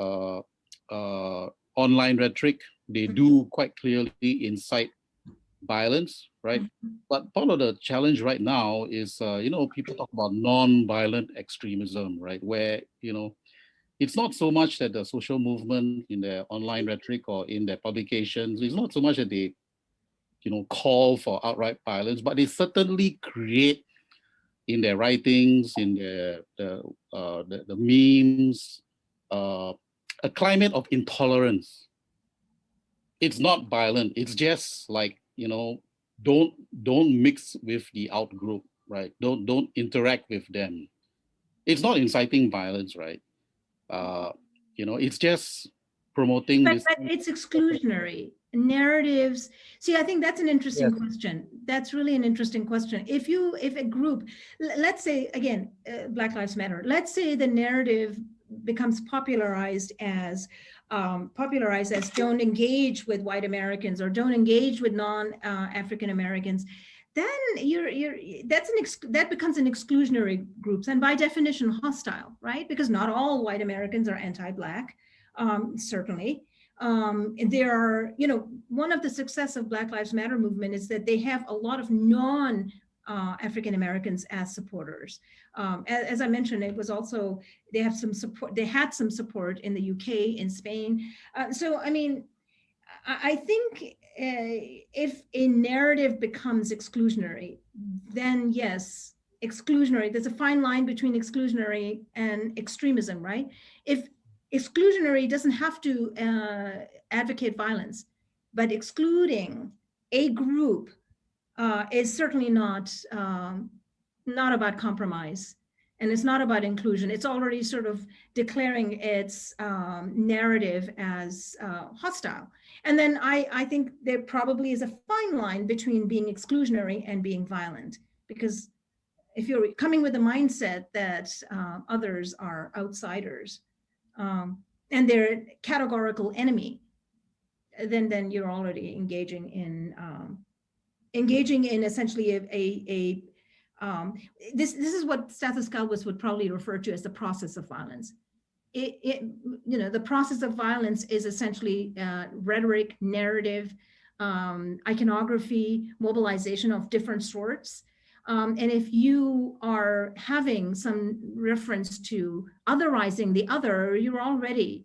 [SPEAKER 1] online rhetoric, they do quite clearly incite violence, right? But part of the challenge right now is, you know, people talk about non-violent extremism, right? Where, you know, it's not so much that the social movement in their online rhetoric or in their publications, it's not so much that they, you know, call for outright violence, but they certainly create in their writings, in the memes, a climate of intolerance. It's not violent. It's just like, you know, don't mix with the out group, right? Don't interact with them. It's not inciting violence, right? You know, it's just promoting
[SPEAKER 2] but
[SPEAKER 1] this.
[SPEAKER 2] it's exclusionary narratives. See, I think that's an interesting question. That's really an interesting question. If a group, let's say again, Black Lives Matter, let's say the narrative becomes popularized as popularized as don't engage with white Americans or don't engage with non-African Americans, then that becomes an exclusionary groups, and by definition hostile, right? Because not all white Americans are anti-Black, certainly. There are, one of the success of Black Lives Matter movement is that they have a lot of African Americans as supporters. As I mentioned, it was also, they have some support, they had some support in the UK, in Spain. So, I mean, I think if a narrative becomes exclusionary, then yes, exclusionary, there's a fine line between exclusionary and extremism, right? If exclusionary doesn't have to advocate violence, but excluding a group is certainly not about compromise, and it's not about inclusion. It's already sort of declaring its narrative as hostile. And then I think there probably is a fine line between being exclusionary and being violent, because if you're coming with the mindset that others are outsiders and they're a categorical enemy, then you're already engaging in essentially this is what Stathis Kalbus would probably refer to as the process of violence. The process of violence is essentially rhetoric, narrative, iconography, mobilization of different sorts. And if you are having some reference to otherizing the other, you're already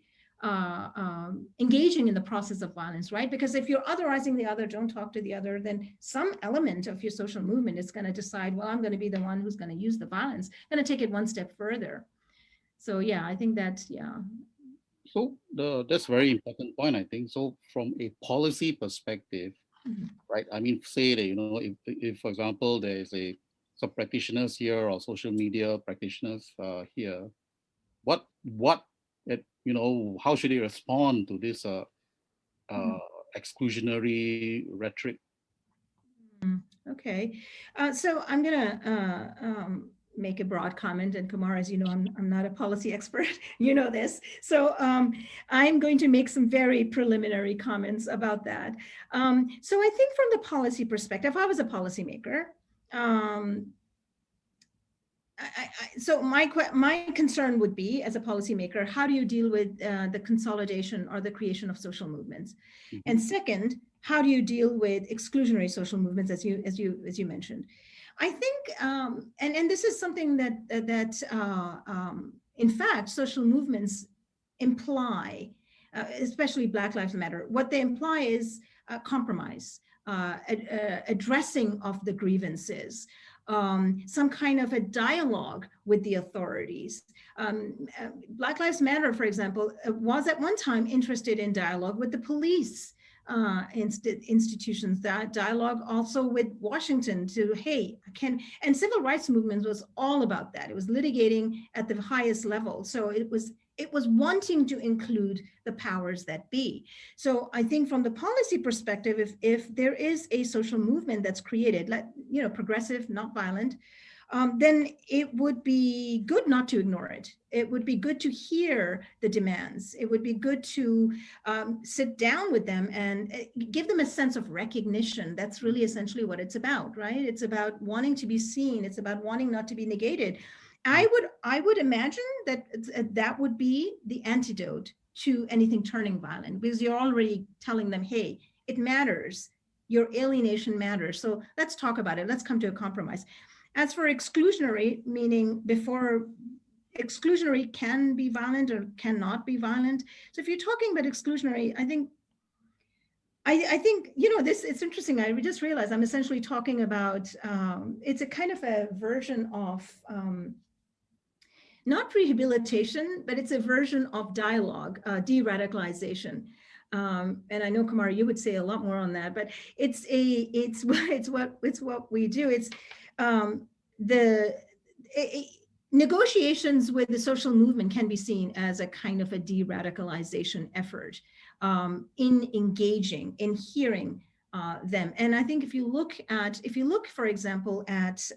[SPEAKER 2] engaging in the process of violence, right? Because if you're otherizing the other, don't talk to the other, then some element of your social movement is going to decide, well, I'm going to be the one who's going to use the violence, going to take it one step further. So yeah, I think that, yeah.
[SPEAKER 1] So that's a very important point, I think. So from a policy perspective, right? I mean, say that, if for example, there's some practitioners here or social media practitioners here, how should they respond to this exclusionary rhetoric?
[SPEAKER 2] Okay, so I'm gonna make a broad comment, and Kumar, as you know, I'm not a policy expert, you know this. So I'm going to make some very preliminary comments about that. So I think from the policy perspective, if I was a policymaker, so my concern would be, as a policymaker, how do you deal with the consolidation or the creation of social movements? Mm-hmm. And second, how do you deal with exclusionary social movements, as you mentioned? I think, and this is something that in fact, social movements imply, especially Black Lives Matter. What they imply is compromise, addressing of the grievances, some kind of a dialogue with the authorities. Black Lives Matter, for example, was at one time interested in dialogue with the police institutions, that dialogue also with Washington and civil rights movements was all about that. It was litigating at the highest level. So it was wanting to include the powers that be. So I think from the policy perspective, if there is a social movement that's created, progressive, not violent, then it would be good not to ignore it. It would be good to hear the demands. It would be good to sit down with them and give them a sense of recognition. That's really essentially what it's about, right? It's about wanting to be seen. It's about wanting not to be negated. I would imagine that would be the antidote to anything turning violent, because you're already telling them, hey, it matters. Your alienation matters. So let's talk about it. Let's come to a compromise. As for exclusionary, meaning before exclusionary can be violent or cannot be violent. So if you're talking about exclusionary, I think, it's interesting. I just realized I'm essentially talking about, it's a kind of a version of, not rehabilitation, but it's a version of dialogue, de-radicalization. And I know, Kumar, you would say a lot more on that, but it's what we do. It's negotiations with the social movement can be seen as a kind of a de-radicalization effort in engaging, in hearing them. And I think if you look, for example, at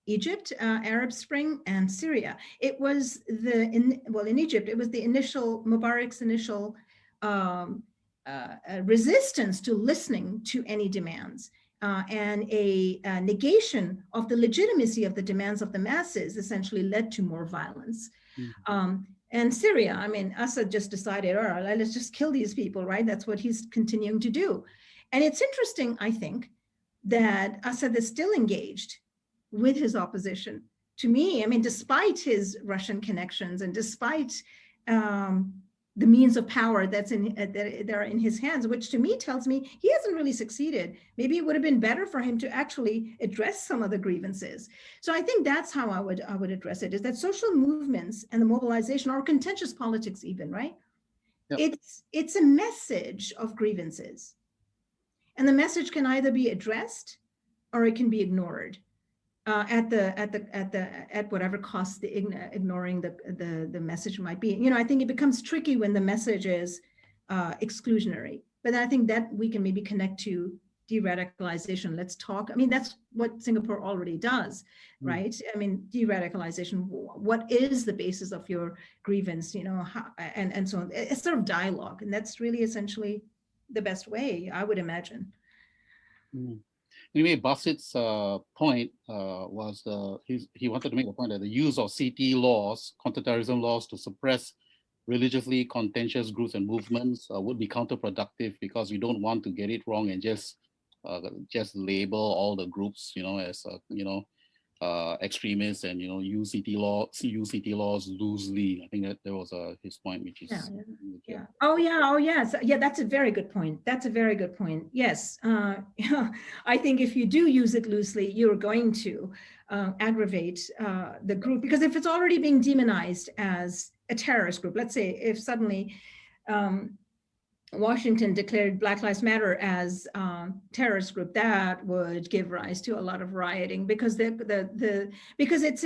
[SPEAKER 2] Egypt, Arab Spring, and Syria. It was in Egypt, it was the Mubarak's initial resistance to listening to any demands. And a negation of the legitimacy of the demands of the masses essentially led to more violence. And Syria, I mean, Assad just decided, all right, let's just kill these people, right? That's what he's continuing to do. And it's interesting, I think, that Assad is still engaged with his opposition. To me, I mean, despite his Russian connections and despite the means of power that are in his hands, which to me tells me he hasn't really succeeded. Maybe it would have been better for him to actually address some of the grievances. So I think that's how I would address it, is that social movements and the mobilization, or contentious politics even, right? Yep. It's a message of grievances. And the message can either be addressed or it can be ignored. At whatever cost ignoring the message might be. You know, I think it becomes tricky when the message is exclusionary. But I think that we can maybe connect to de-radicalization. Let's talk. I mean, that's what Singapore already does, right? I mean, de-radicalization. What is the basis of your grievance? You know, and so on. It's sort of dialogue, and that's really essentially the best way, I would imagine.
[SPEAKER 1] Anyway, Bassett's point was he wanted to make the point that the use of CT laws, counterterrorism laws, to suppress religiously contentious groups and movements would be counterproductive, because we don't want to get it wrong and just label all the groups, you know, as extremists, and use CT laws loosely. I think that was his point, which is
[SPEAKER 2] Oh yes, yeah. That's a very good point. Yes, I think if you do use it loosely, you're going to aggravate the group, because if it's already being demonized as a terrorist group, let's say if suddenly Washington declared Black Lives Matter as terrorist group, that would give rise to a lot of rioting, because because it's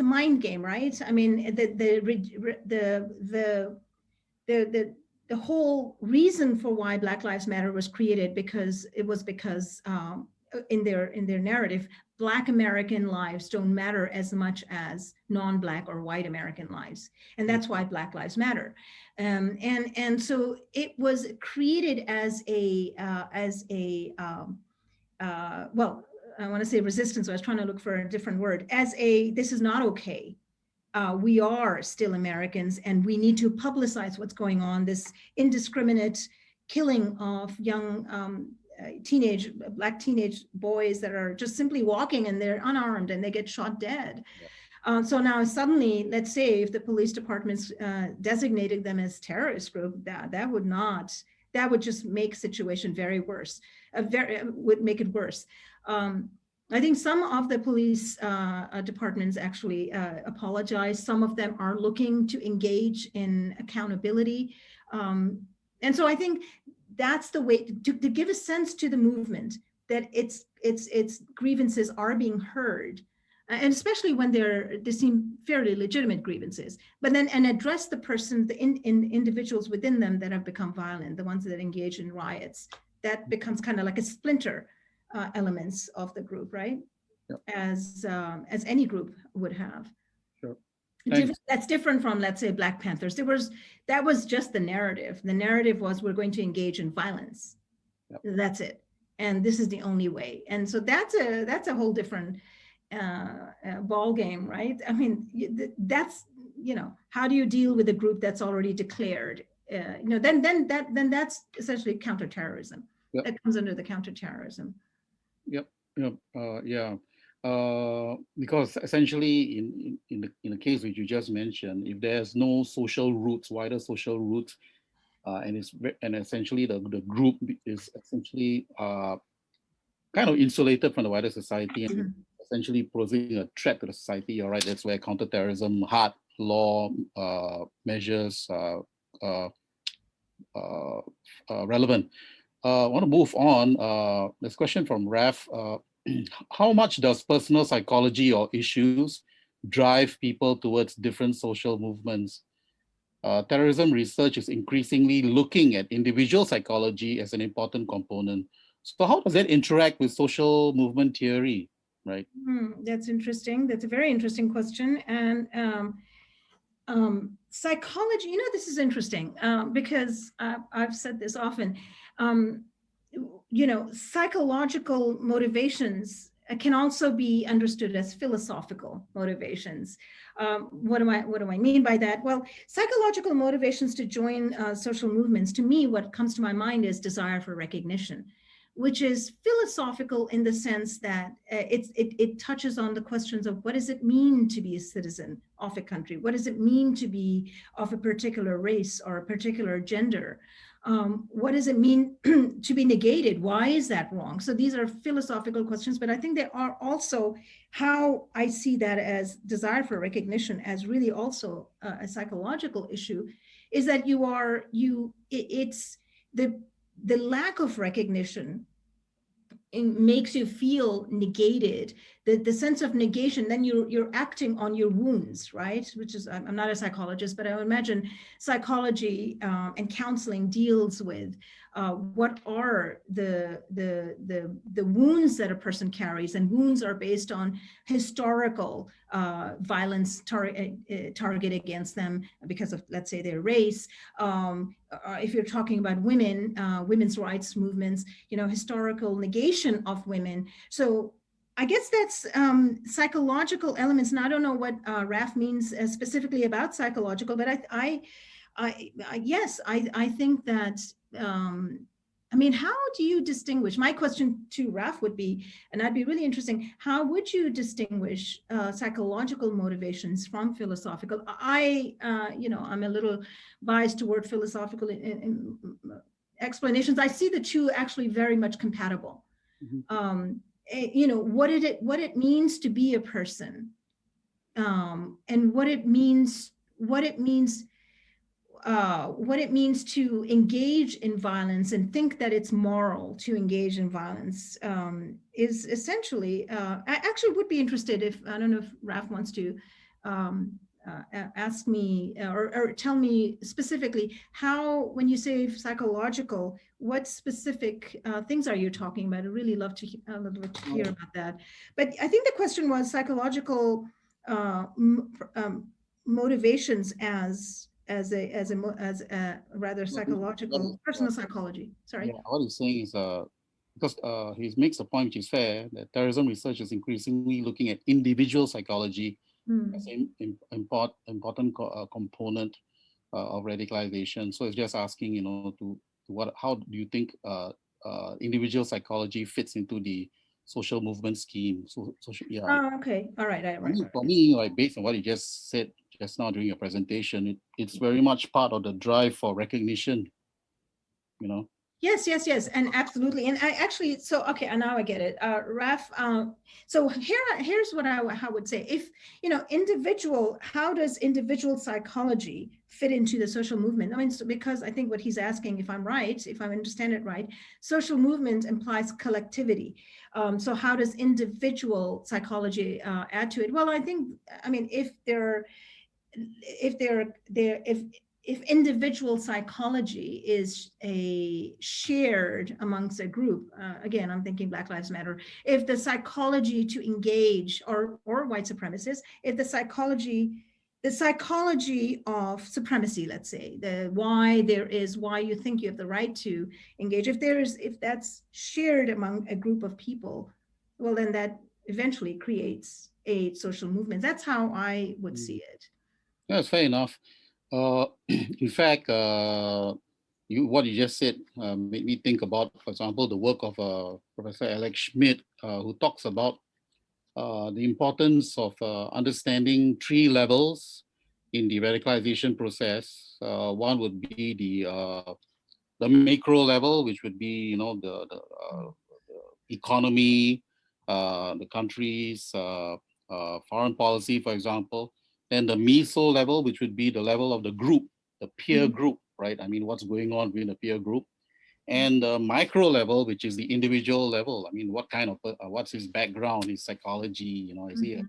[SPEAKER 2] a mind game, right? I mean, the whole reason for why Black Lives Matter was created because in their narrative, Black American lives don't matter as much as non-Black or white American lives, and that's why Black Lives Matter. And so it was created as well, I want to say resistance, so I was trying to look for a different word, this is not okay. We are still Americans, and we need to publicize what's going on, this indiscriminate killing of young Black teenage boys that are just simply walking and they're unarmed and they get shot dead. So now suddenly, let's say if the police departments designated them as terrorist group, that would just make situation very worse, would make it worse. I think some of the police departments actually apologize. Some of them are looking to engage in accountability. And so I think that's the way to give a sense to the movement that its grievances are being heard, and especially when they seem fairly legitimate grievances, but then and address the person, the individuals within them that have become violent, the ones that engage in riots. That becomes kind of like a splinter elements of the group, right? Yep. As any group would have.
[SPEAKER 1] Sure.
[SPEAKER 2] That's different from, let's say, Black Panthers. That was just the narrative. The narrative was, we're going to engage in violence. Yep. That's it, and this is the only way. And so that's a whole different ball game, right? I mean, that's, how do you deal with a group that's already declared? Then that's essentially counterterrorism. Yep. That comes under the counterterrorism.
[SPEAKER 1] Yep. Yeah. Because essentially, in the case which you just mentioned, if there's no social roots, wider social roots, and essentially the group is essentially kind of insulated from the wider society, and essentially posing a threat to the society. You're right. That's where counterterrorism, hard law measures relevant. I want to move on. This question from Raf. How much does personal psychology or issues drive people towards different social movements? Terrorism research is increasingly looking at individual psychology as an important component. So how does that interact with social movement theory, right?
[SPEAKER 2] That's interesting. That's a very interesting question. And psychology, this is interesting because I've said this often. Um, Psychological motivations can also be understood as philosophical motivations. What do I mean by that? Well, psychological motivations to join social movements, to me, what comes to my mind is desire for recognition, which is philosophical in the sense that it touches on the questions of what does it mean to be a citizen of a country? What does it mean to be of a particular race or a particular gender? What does it mean to be negated? Why is that wrong? So these are philosophical questions, but I think there are also how I see that as desire for recognition as really also a psychological issue, is that it's the lack of recognition makes you feel negated, the sense of negation, then you're acting on your wounds, right? Which is, I'm not a psychologist, but I would imagine psychology and counseling deals with what are the wounds that a person carries, and wounds are based on historical violence target against them because of, let's say, their race. If you're talking about women, women's rights movements, historical negation of women. So I guess that's psychological elements. And I don't know what Raf means specifically about psychological, but I think that, how do you distinguish? My question to Raf would be, and I'd be really interesting, how would you distinguish psychological motivations from philosophical? I'm a little biased toward philosophical explanations. I see the two actually very much compatible. What it means to be a person, and what it means to engage in violence and think that it's moral to engage in violence is essentially, I actually would be interested if, I don't know if Raf wants to ask me or tell me specifically how, when you say psychological, what specific things are you talking about? I'd really love to hear about that. But I think the question was psychological motivations as a rather psychological, personal psychology. Sorry.
[SPEAKER 1] Yeah, what he's saying is because he makes a point which is fair, that terrorism research is increasingly looking at individual psychology as an important component of radicalization. So it's just asking, how do you think individual psychology fits into the social movement scheme? Yeah.
[SPEAKER 2] Oh, okay. All right.
[SPEAKER 1] For me, like based on what you just said just now during your presentation, it's very much part of the drive for recognition.
[SPEAKER 2] Yes, and absolutely. And I actually, so, okay, and now I get it. Raf, so here's what I would say. If, how does individual psychology fit into the social movement? I mean, because I think what he's asking, if I'm right, if I understand it right, social movement implies collectivity. So how does individual psychology add to it? Well, I think, if individual psychology is a shared amongst a group, again, I'm thinking Black Lives Matter, if the psychology to engage, or white supremacists, if the psychology of supremacy, let's say, why you think you have the right to engage, if that's shared among a group of people, well, then that eventually creates a social movement. That's how I would see it.
[SPEAKER 1] That's fair enough. In fact, what you just said made me think about, for example, the work of Professor Alex Schmidt, who talks about the importance of understanding 3 levels in the radicalization process. One would be the macro level, which would be, the economy, the country's foreign policy, for example. Then the meso level, which would be the level of the group, the peer group, right? I mean, what's going on within the peer group. And the micro level, which is the individual level. I mean, what kind of, what's his background, his psychology, is he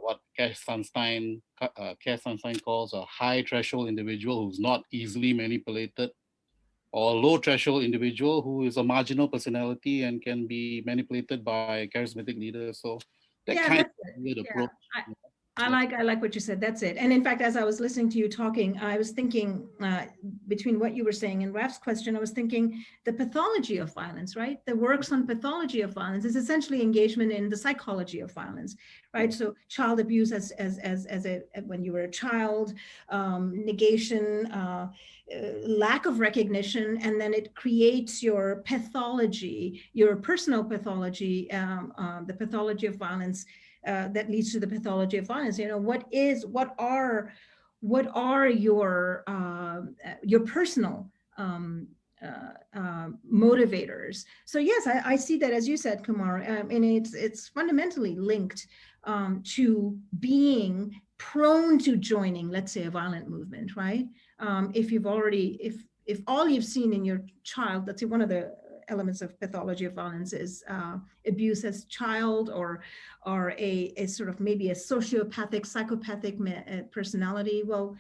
[SPEAKER 1] what Cass Sunstein calls a high threshold individual who's not easily manipulated, or low threshold individual who is a marginal personality and can be manipulated by charismatic leaders. So that
[SPEAKER 2] Yeah,
[SPEAKER 1] kind of
[SPEAKER 2] that's it.
[SPEAKER 1] weird
[SPEAKER 2] Yeah.
[SPEAKER 1] approach.
[SPEAKER 2] I
[SPEAKER 1] Yeah.
[SPEAKER 2] like what you said. That's it. And in fact, as I was listening to you talking, I was thinking between what you were saying and Raf's question, I was thinking the pathology of violence, right? The works on pathology of violence is essentially engagement in the psychology of violence, right? So child abuse as a when you were a child, negation, lack of recognition, and then it creates your pathology, your personal pathology, the pathology of violence that leads to the pathology of violence. You know, what are your personal motivators? So yes, I see that, as you said, Kumar, and it's fundamentally linked to being prone to joining, let's say, a violent movement, right? If you've already, if all you've seen in your child, that's one of the elements of pathology of violence is abuse as child, or a sort of maybe a sociopathic, psychopathic personality, well,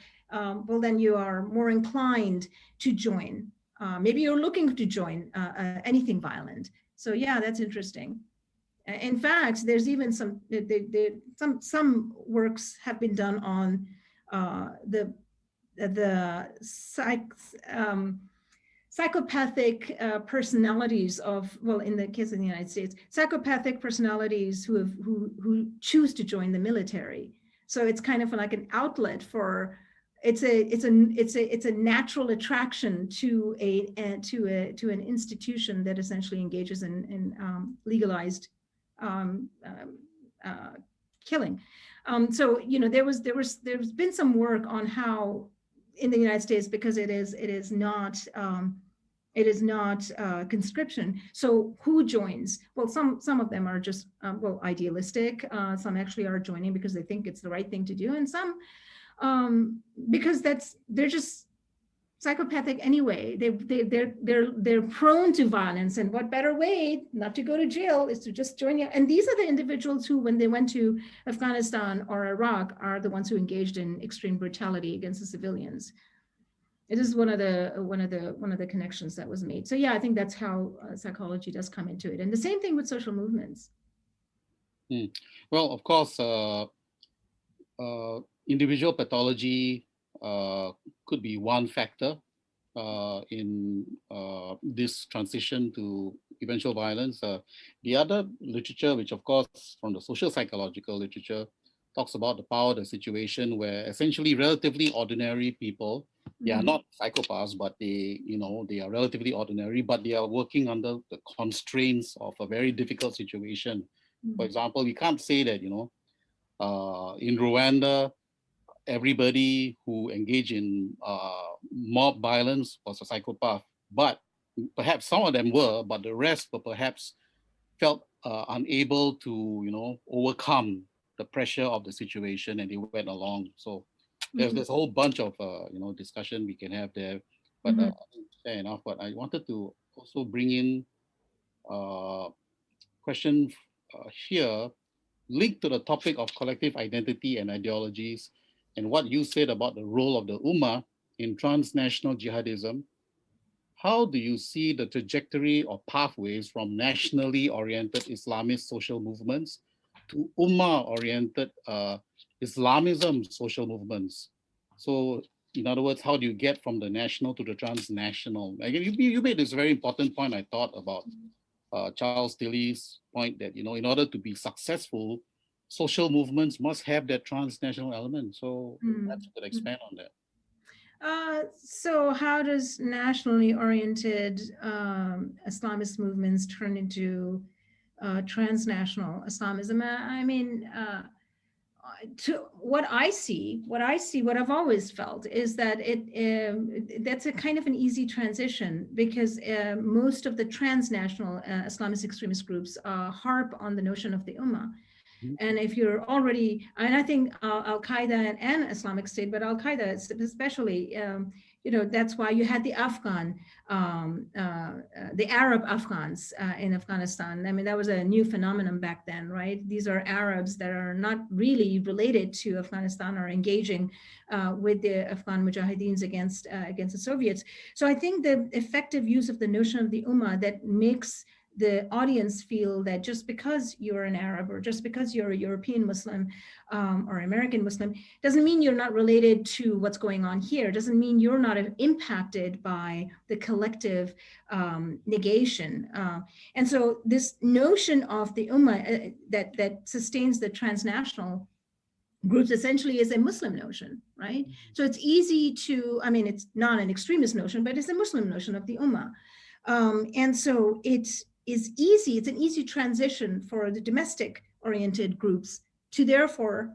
[SPEAKER 2] then you are more inclined to join. Maybe you're looking to join anything violent. So yeah, that's interesting. In fact, there's even some works have been done on the psychopathic personalities of, well, in the case of the United States, psychopathic personalities who choose to join the military. So it's kind of like an outlet for, it's a natural attraction to an institution that essentially engages in legalized uh, killing. So you know, there's been some work on how in the United States, because it is not conscription. So who joins? Well, some of them are just well, idealistic. Some actually are joining because they think it's the right thing to do, and some because they're just psychopathic anyway. They're prone to violence, and what better way not to go to jail is to just join you. And these are the individuals who, when they went to Afghanistan or Iraq, are the ones who engaged in extreme brutality against the civilians. It is one of the connections that was made. So yeah, I think that's how psychology does come into it, and the same thing with social movements.
[SPEAKER 1] Well, of course, individual pathology could be one factor in this transition to eventual violence. The other literature, which of course from the social psychological literature, talks about the power of the situation where essentially relatively ordinary people, they are not psychopaths, but they are relatively ordinary, but they are working under the constraints of a very difficult situation. For example, we can't say that, in Rwanda, everybody who engaged in mob violence was a psychopath, but perhaps some of them were, but the rest were perhaps felt unable to, overcome the pressure of the situation, and they went along. So there's a whole bunch of discussion we can have there, but fair enough. But I wanted to also bring in a question here linked to the topic of collective identity and ideologies, and what you said about the role of the Ummah in transnational jihadism. How do you see the trajectory or pathways from nationally oriented Islamist social movements to Ummah-oriented Islamism social movements? So, in other words, how do you get from the national to the transnational? Again, you made this very important point, I thought, about Charles Tilly's point that, in order to be successful, social movements must have that transnational element. So perhaps you could expand on that.
[SPEAKER 2] So how does nationally oriented Islamist movements turn into transnational Islamism? I mean, to what I've always felt is that that's a kind of an easy transition, because most of the transnational Islamist extremist groups harp on the notion of the Ummah. And if you're already, and I think Al Qaeda and Islamic State, but Al Qaeda especially, that's why you had the the Arab Afghans in Afghanistan. I mean, that was a new phenomenon back then, right? These are Arabs that are not really related to Afghanistan or engaging with the Afghan Mujahideens against the Soviets. So I think the effective use of the notion of the Ummah that makes the audience feel that just because you're an Arab or just because you're a European Muslim or American Muslim doesn't mean you're not related to what's going on here, doesn't mean you're not impacted by the collective negation. And so this notion of the Ummah that sustains the transnational groups essentially is a Muslim notion, right? So it's easy to, I mean, it's not an extremist notion, but it's a Muslim notion of the Ummah. And so it's an easy transition for the domestic oriented groups to therefore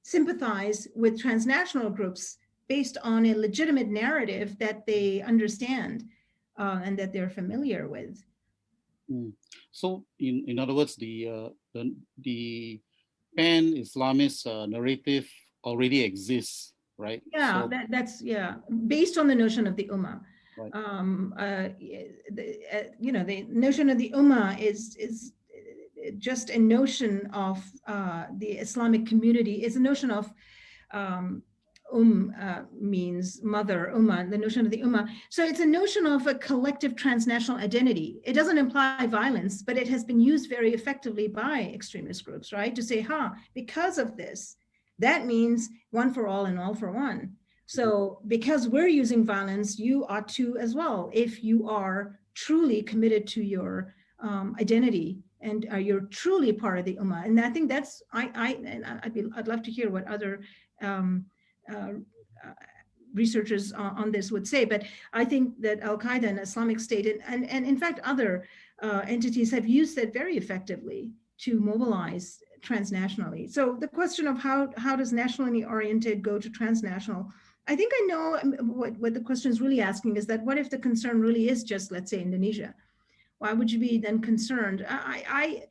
[SPEAKER 2] sympathize with transnational groups based on a legitimate narrative that they understand and that they're familiar with.
[SPEAKER 1] So, in other words, the pan-Islamist narrative already exists, right?
[SPEAKER 2] Yeah,
[SPEAKER 1] so,
[SPEAKER 2] that's based on the notion of the Ummah.
[SPEAKER 1] Right.
[SPEAKER 2] The notion of the Ummah is just a notion of the Islamic community. It's a notion of means mother, Ummah, the notion of the Ummah. So it's a notion of a collective transnational identity. It doesn't imply violence, but it has been used very effectively by extremist groups, right? To say, because of this, that means one for all and all for one. So because we're using violence, you ought to as well, if you are truly committed to your identity and you're truly part of the Ummah. And I think that's, I'd love to hear what other researchers on this would say, but I think that Al-Qaeda and Islamic State and in fact other entities have used that very effectively to mobilize transnationally. So the question of how does nationally oriented go to transnational, I think I know what the question is really asking is that what if the concern really is just, let's say, Indonesia? Why would you be then concerned? I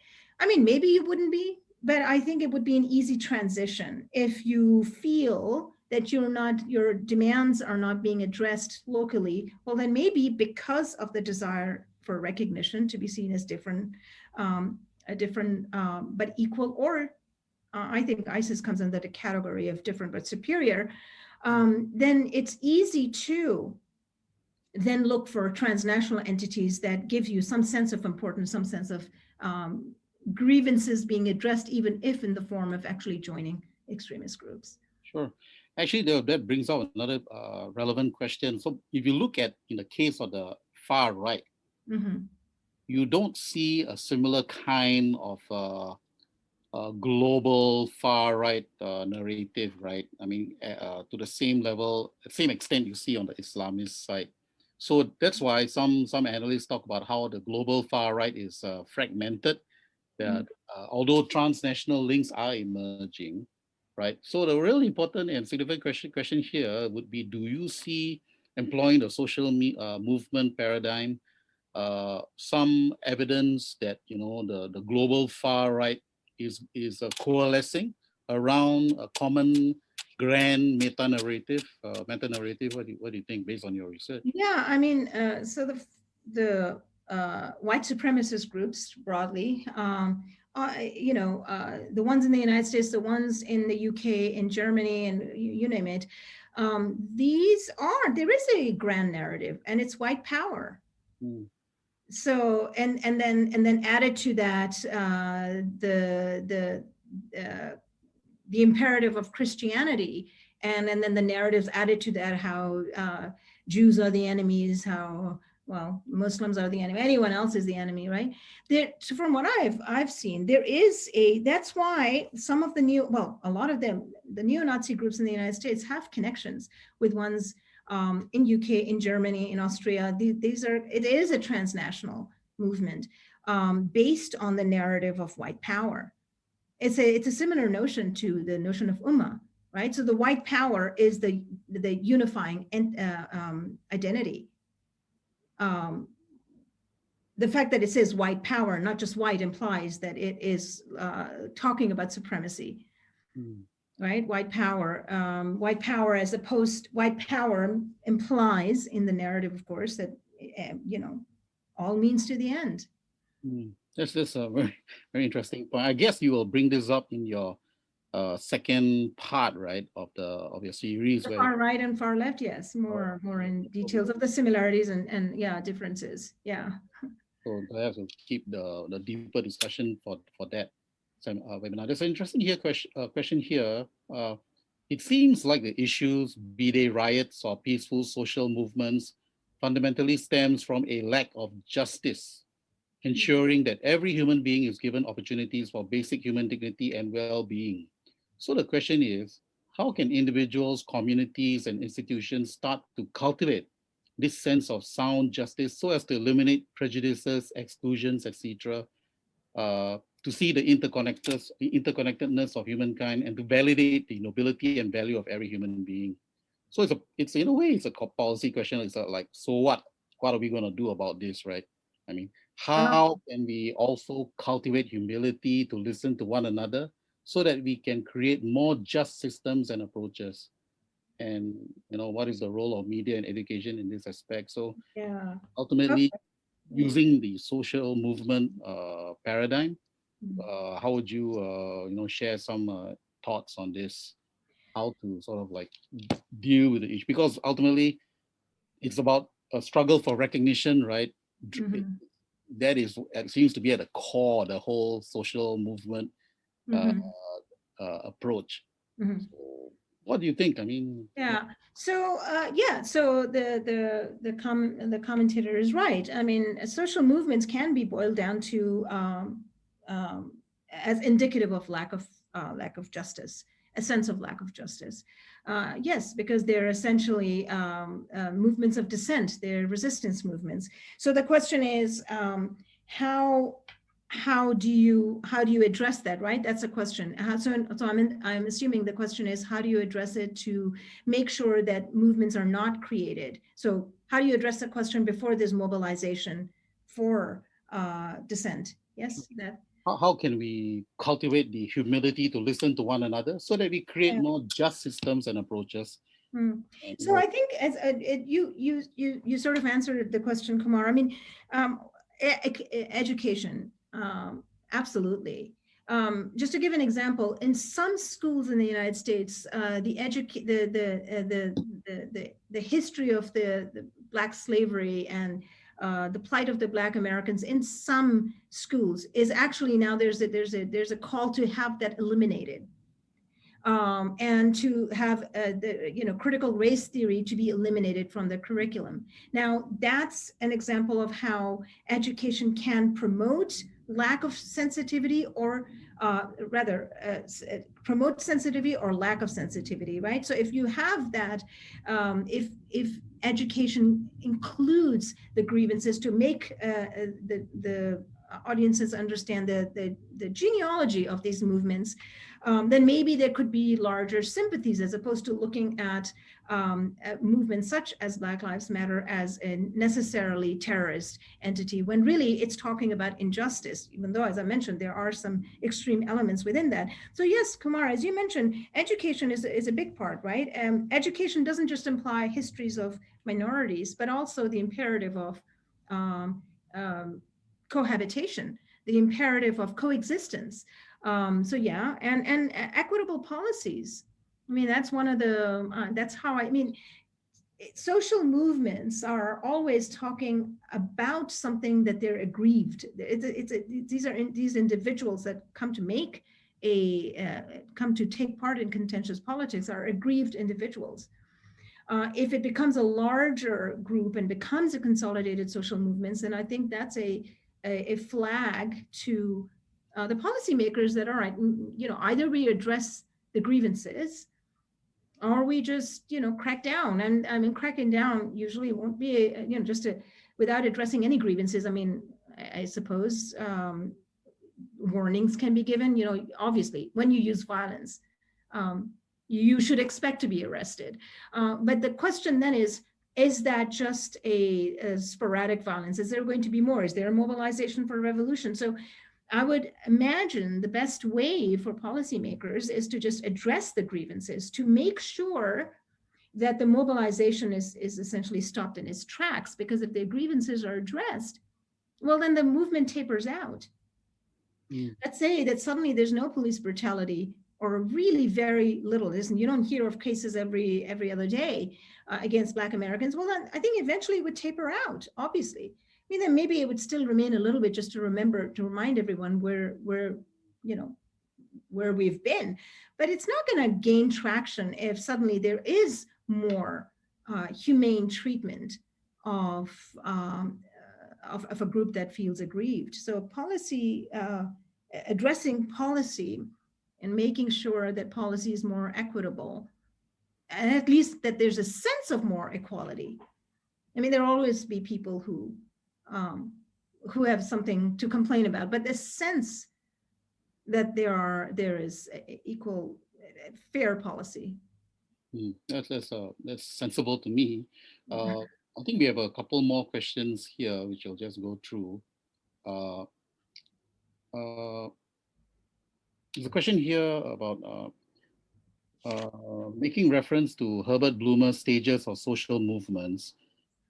[SPEAKER 2] mean, maybe you wouldn't be, but I think it would be an easy transition if you feel that your demands are not being addressed locally. Well, then maybe because of the desire for recognition to be seen as different, but equal, or I think ISIS comes under the category of different but superior, then it's easy to then look for transnational entities that give you some sense of importance, some sense of grievances being addressed, even if in the form of actually joining extremist groups.
[SPEAKER 1] Sure. Actually, that brings out another relevant question. So if you look at, in the case of the far right, you don't see a similar kind of global far right narrative, right? I mean, to the same level, same extent you see on the Islamist side. So that's why some analysts talk about how the global far right is fragmented. That although transnational links are emerging, right? So the really important and significant question here would be: do you see employing the social movement paradigm some evidence that the global far right is coalescing around a common grand meta narrative? What do you think based on your research?
[SPEAKER 2] Yeah, I mean, so the white supremacist groups broadly, the ones in the United States, the ones in the UK, in Germany, and you name it, there is a grand narrative, and it's white power. So and then added to that the imperative of Christianity, and then the narratives added to that, how Jews are the enemies, how Muslims are the enemy, anyone else is the enemy, right? So from what I've seen, that's why some of the a lot of them, the neo-Nazi groups in the United States have connections with ones in UK, in Germany, in Austria. It is a transnational movement based on the narrative of white power. It's a similar notion to the notion of Ummah, right? So the white power is the unifying identity. The fact that it says white power, not just white, implies that it is talking about supremacy. right? White power. White power implies in the narrative, of course, that, all means to the end.
[SPEAKER 1] That's a very, very interesting point. I guess you will bring this up in your second part, right, of your series,
[SPEAKER 2] The
[SPEAKER 1] where
[SPEAKER 2] far right and far left, yes, more in details of the similarities and yeah, differences. Yeah.
[SPEAKER 1] so perhaps we'll keep the deeper discussion for that webinar. There's an interesting question here. It seems like the issues, be they riots or peaceful social movements, fundamentally stems from a lack of justice, ensuring that every human being is given opportunities for basic human dignity and well-being. So the question is, how can individuals, communities, and institutions start to cultivate this sense of sound justice so as to eliminate prejudices, exclusions, etc., to see the interconnectedness of humankind and to validate the nobility and value of every human being? So it's in a way, it's a policy question. It's like, so what? What are we going to do about this, right? I mean, how can we also cultivate humility to listen to one another so that we can create more just systems and approaches? And what is the role of media and education in this aspect? So
[SPEAKER 2] Yeah.
[SPEAKER 1] ultimately,
[SPEAKER 2] Okay.
[SPEAKER 1] using the social movement paradigm,
[SPEAKER 2] Mm.
[SPEAKER 1] how would you share some thoughts on this? How to sort of like deal with the issue? Because ultimately, it's about a struggle for recognition, right?
[SPEAKER 2] Mhm.
[SPEAKER 1] That is, it seems to be at the core of the whole social movement
[SPEAKER 2] Mhm.
[SPEAKER 1] approach.
[SPEAKER 2] Mhm.
[SPEAKER 1] So what do you think? I mean,
[SPEAKER 2] Yeah. So yeah. So the commentator is right. I mean, social movements can be boiled down to um, as indicative of lack of justice, a sense of lack of justice. Yes, because they're essentially movements of dissent. They're resistance movements. So the question is, how how do you address that, right? That's a question. I'm assuming the question is, how do you address it to make sure that movements are not created? So how do you address the question before there's mobilization for dissent? Yes, that.
[SPEAKER 1] how can we cultivate the humility to listen to one another so that we create
[SPEAKER 2] Yeah.
[SPEAKER 1] more just systems and approaches?
[SPEAKER 2] So I think as you sort of answered the question, Kumar. I mean, education, absolutely. Just to give an example, in some schools in the United States, the history of the Black slavery and the plight of the Black Americans in some schools is actually now there's a call to have that eliminated, and to have the critical race theory to be eliminated from the curriculum. Now, that's an example of how education can promote lack of sensitivity, or promote sensitivity or lack of sensitivity, right? So if you have that, if education includes the grievances to make the audiences understand the genealogy of these movements, then maybe there could be larger sympathies, as opposed to looking at movements such as Black Lives Matter as a necessarily terrorist entity, when really it's talking about injustice, even though, as I mentioned, there are some extreme elements within that. So yes, Kumar, as you mentioned, education is a big part, right? Education doesn't just imply histories of minorities, but also the imperative of um, cohabitation, the imperative of coexistence. So yeah, and equitable policies. I mean, that's one of the that's how I mean. Social movements are always talking about something that they're aggrieved. These individuals that come to make come to take part in contentious politics are aggrieved individuals. If it becomes a larger group and becomes a consolidated social movements, then I think that's a flag to the policymakers that, all right, either we address the grievances, or we just crack down. And I mean, cracking down usually won't be without addressing any grievances. I mean, I suppose warnings can be given. Obviously, when you use violence, you should expect to be arrested. But the question then is that just a sporadic violence? Is there going to be more? Is there a mobilization for revolution? So I would imagine the best way for policymakers is to just address the grievances, to make sure that the mobilization is essentially stopped in its tracks. Because if the grievances are addressed, well, then the movement tapers out.
[SPEAKER 1] Mm.
[SPEAKER 2] Let's say that suddenly there's no police brutality, or really very little. Isn't You don't hear of cases every other day against Black Americans. Well, then I think eventually it would taper out. Obviously, I mean, then maybe it would still remain a little bit, just to remind everyone where you know where we've been. But it's not going to gain traction if suddenly there is more humane treatment of, of a group that feels aggrieved. So addressing policy and making sure that policy is more equitable, and at least that there's a sense of more equality. I mean, there'll always be people um, who have something to complain about, but the sense that there is equal, fair policy.
[SPEAKER 1] Mm. That's sensible to me. I think we have a couple more questions here, which I'll just go through. Uh, uh, there's a question here about making reference to Herbert Blumer's stages of social movements.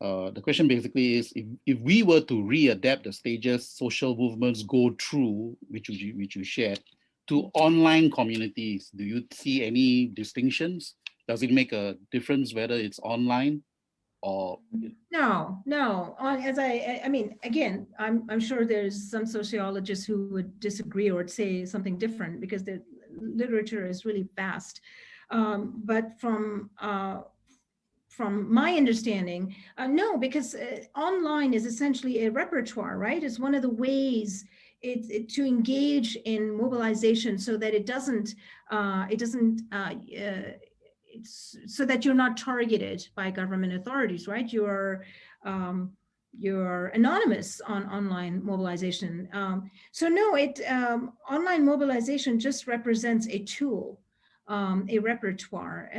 [SPEAKER 1] The question basically is, if we were to readapt the stages social movements go through, which you shared, to online communities, do you see any distinctions? Does it make a difference whether it's online or?
[SPEAKER 2] No. As I mean, again, I'm sure there's some sociologists who would disagree or say something different, because the literature is really vast. But from my understanding, no, because online is essentially a repertoire, right? It's one of the ways to engage in mobilization, so that it doesn't so that you're not targeted by government authorities, right? You're anonymous on online mobilization. So no, online mobilization just represents a tool, a repertoire.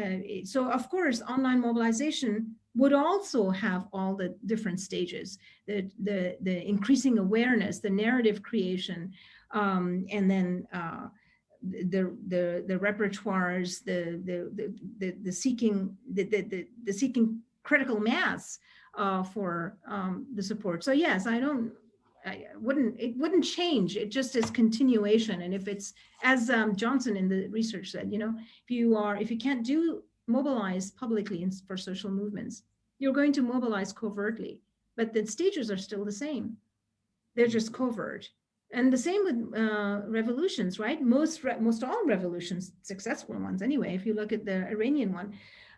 [SPEAKER 2] So of course, online mobilization would also have all the different stages, the increasing awareness, the narrative creation, and then the repertoires, the seeking the seeking critical mass for the support. So yes, it wouldn't change. It just is continuation. And if it's, as Johnson in the research said, if you can't mobilize publicly for social movements, you're going to mobilize covertly, but the stages are still the same. They're just covert. And the same with revolutions, right? Most all revolutions, successful ones anyway, if you look at the Iranian one,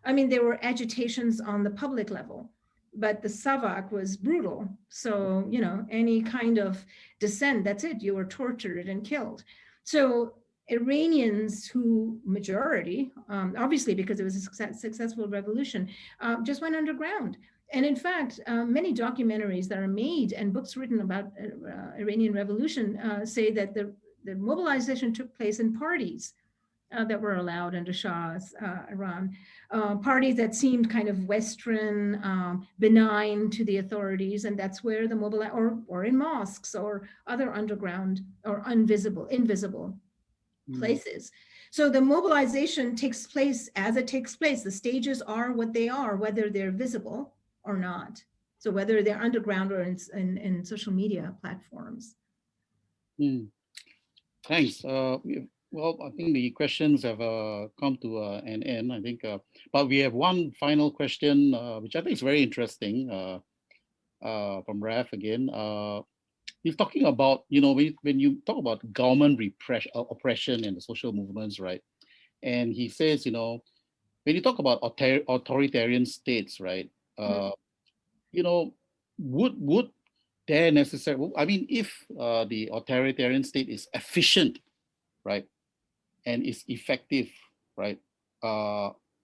[SPEAKER 2] I mean, there were agitations on the public level, but the Savak was brutal. So, any kind of dissent, that's it, you were tortured and killed. So Iranians, who majority, obviously because it was a successful revolution, just went underground. And in fact, many documentaries that are made and books written about Iranian Revolution say that the mobilization took place in parties that were allowed under Shah's Iran, parties that seemed kind of Western, benign to the authorities, and that's where the or in mosques or other underground or invisible places. So the mobilization takes place as it takes place. The stages are what they are, whether they're visible or not. So whether they're underground or in social media platforms.
[SPEAKER 1] Mm. Thanks. Well, I think the questions have come to an end, I think. But we have one final question, which I think is very interesting, from Raf again. He's talking about, when you talk about government oppression and the social movements, right? And he says, when you talk about authoritarian states, right? Would there necessarily, I mean, if the authoritarian state is efficient, right, and is effective, right,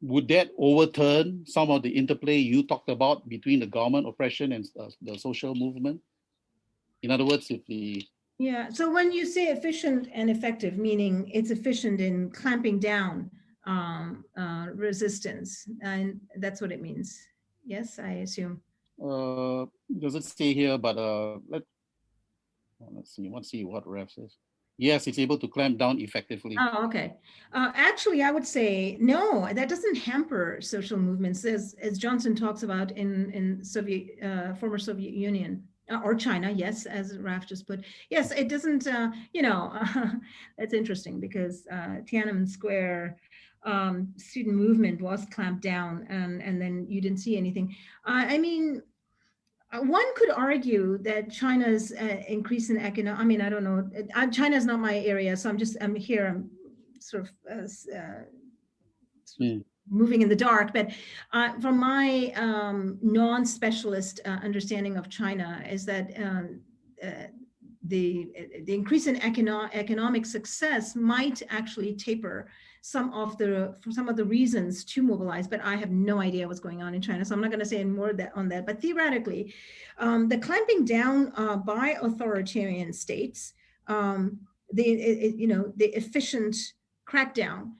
[SPEAKER 1] would that overturn some of the interplay you talked about between the government oppression and the social movement? In other words, if the
[SPEAKER 2] Yeah. So when you say efficient and effective, meaning it's efficient in clamping down resistance, and that's what it means. Yes, I assume.
[SPEAKER 1] does it say here? But Let's see what ref says. Yes, it's able to clamp down effectively.
[SPEAKER 2] Oh, okay. Actually, I would say no. That doesn't hamper social movements, as Johnson talks about in Soviet former Soviet Union or China. Yes, as Raf just put. Yes, it doesn't. That's interesting because Tiananmen Square student movement was clamped down, and then you didn't see anything. I mean, one could argue that China's increase in economic, I mean, I don't know, China is not my area, so I'm here, I'm sort of
[SPEAKER 1] Mm.
[SPEAKER 2] moving in the dark, but from my non-specialist understanding of China is that uh, the increase in economic success might actually taper some of the reasons to mobilize, but I have no idea what's going on in China, so I'm not going to say any more on that. But theoretically, the clamping down by authoritarian states, the efficient crackdown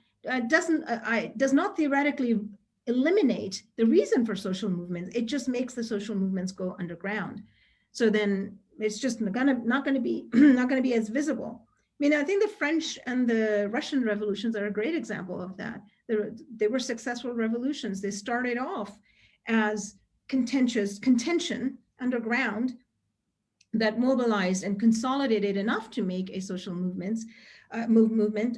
[SPEAKER 2] does not theoretically eliminate the reason for social movements. It just makes the social movements go underground. So then it's just not going to be not going to be as visible. I mean, I think the French and the Russian revolutions are a great example of that. They were successful revolutions. They started off as contention underground that mobilized and consolidated enough to make a social movement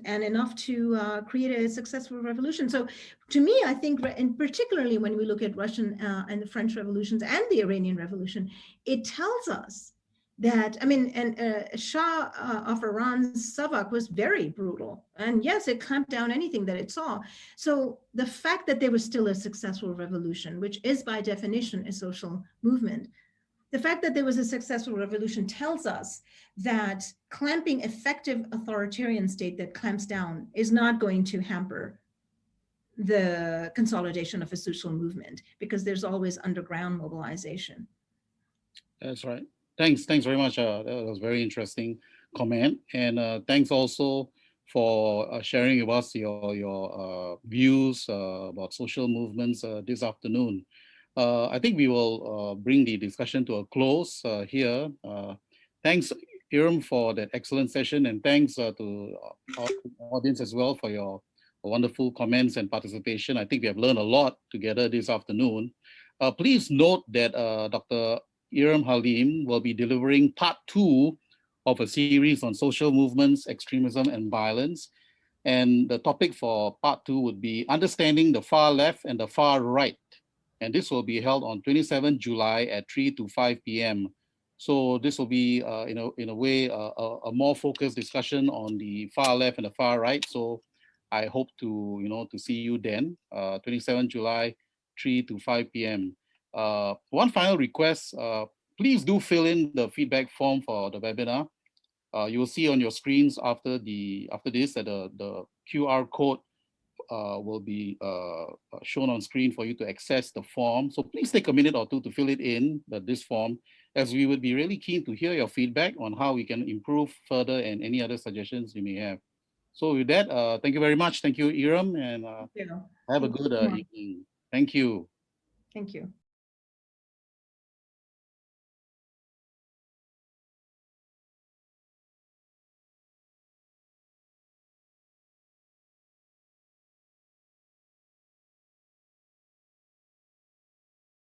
[SPEAKER 2] and enough to create a successful revolution. So to me, I think, and particularly when we look at Russian and the French revolutions and the Iranian revolution, it tells us that, I mean, and Shah of Iran's Savak was very brutal. And yes, it clamped down anything that it saw. So the fact that there was still a successful revolution, which is by definition a social movement, the fact that there was a successful revolution tells us that clamping effective authoritarian state that clamps down is not going to hamper the consolidation of a social movement because there's always underground mobilization.
[SPEAKER 1] That's right. Thanks very much. That was very interesting comment, and thanks also for sharing with us your views about social movements this afternoon. I think we will bring the discussion to a close here. Thanks, Irm, for that excellent session, and thanks to our audience as well for your wonderful comments and participation. I think we have learned a lot together this afternoon. Please note that Dr. Irm Haleem will be delivering part 2 of a series on social movements, extremism, and violence. And the topic for part 2 would be understanding the far left and the far right. And this will be held on 27 July at 3 to 5 p.m. So this will be, in a way, a more focused discussion on the far left and the far right. So I hope to see you then, 27 July, 3 to 5 p.m. One final request, please do fill in the feedback form for the webinar. You will see on your screens after this that the QR code will be shown on screen for you to access the form. So please take a minute or two to fill it in, this form, as we would be really keen to hear your feedback on how we can improve further and any other suggestions you may have. So with that, thank you very much. Thank you, Irm, and have a good evening. Thank you.
[SPEAKER 2] Thank you.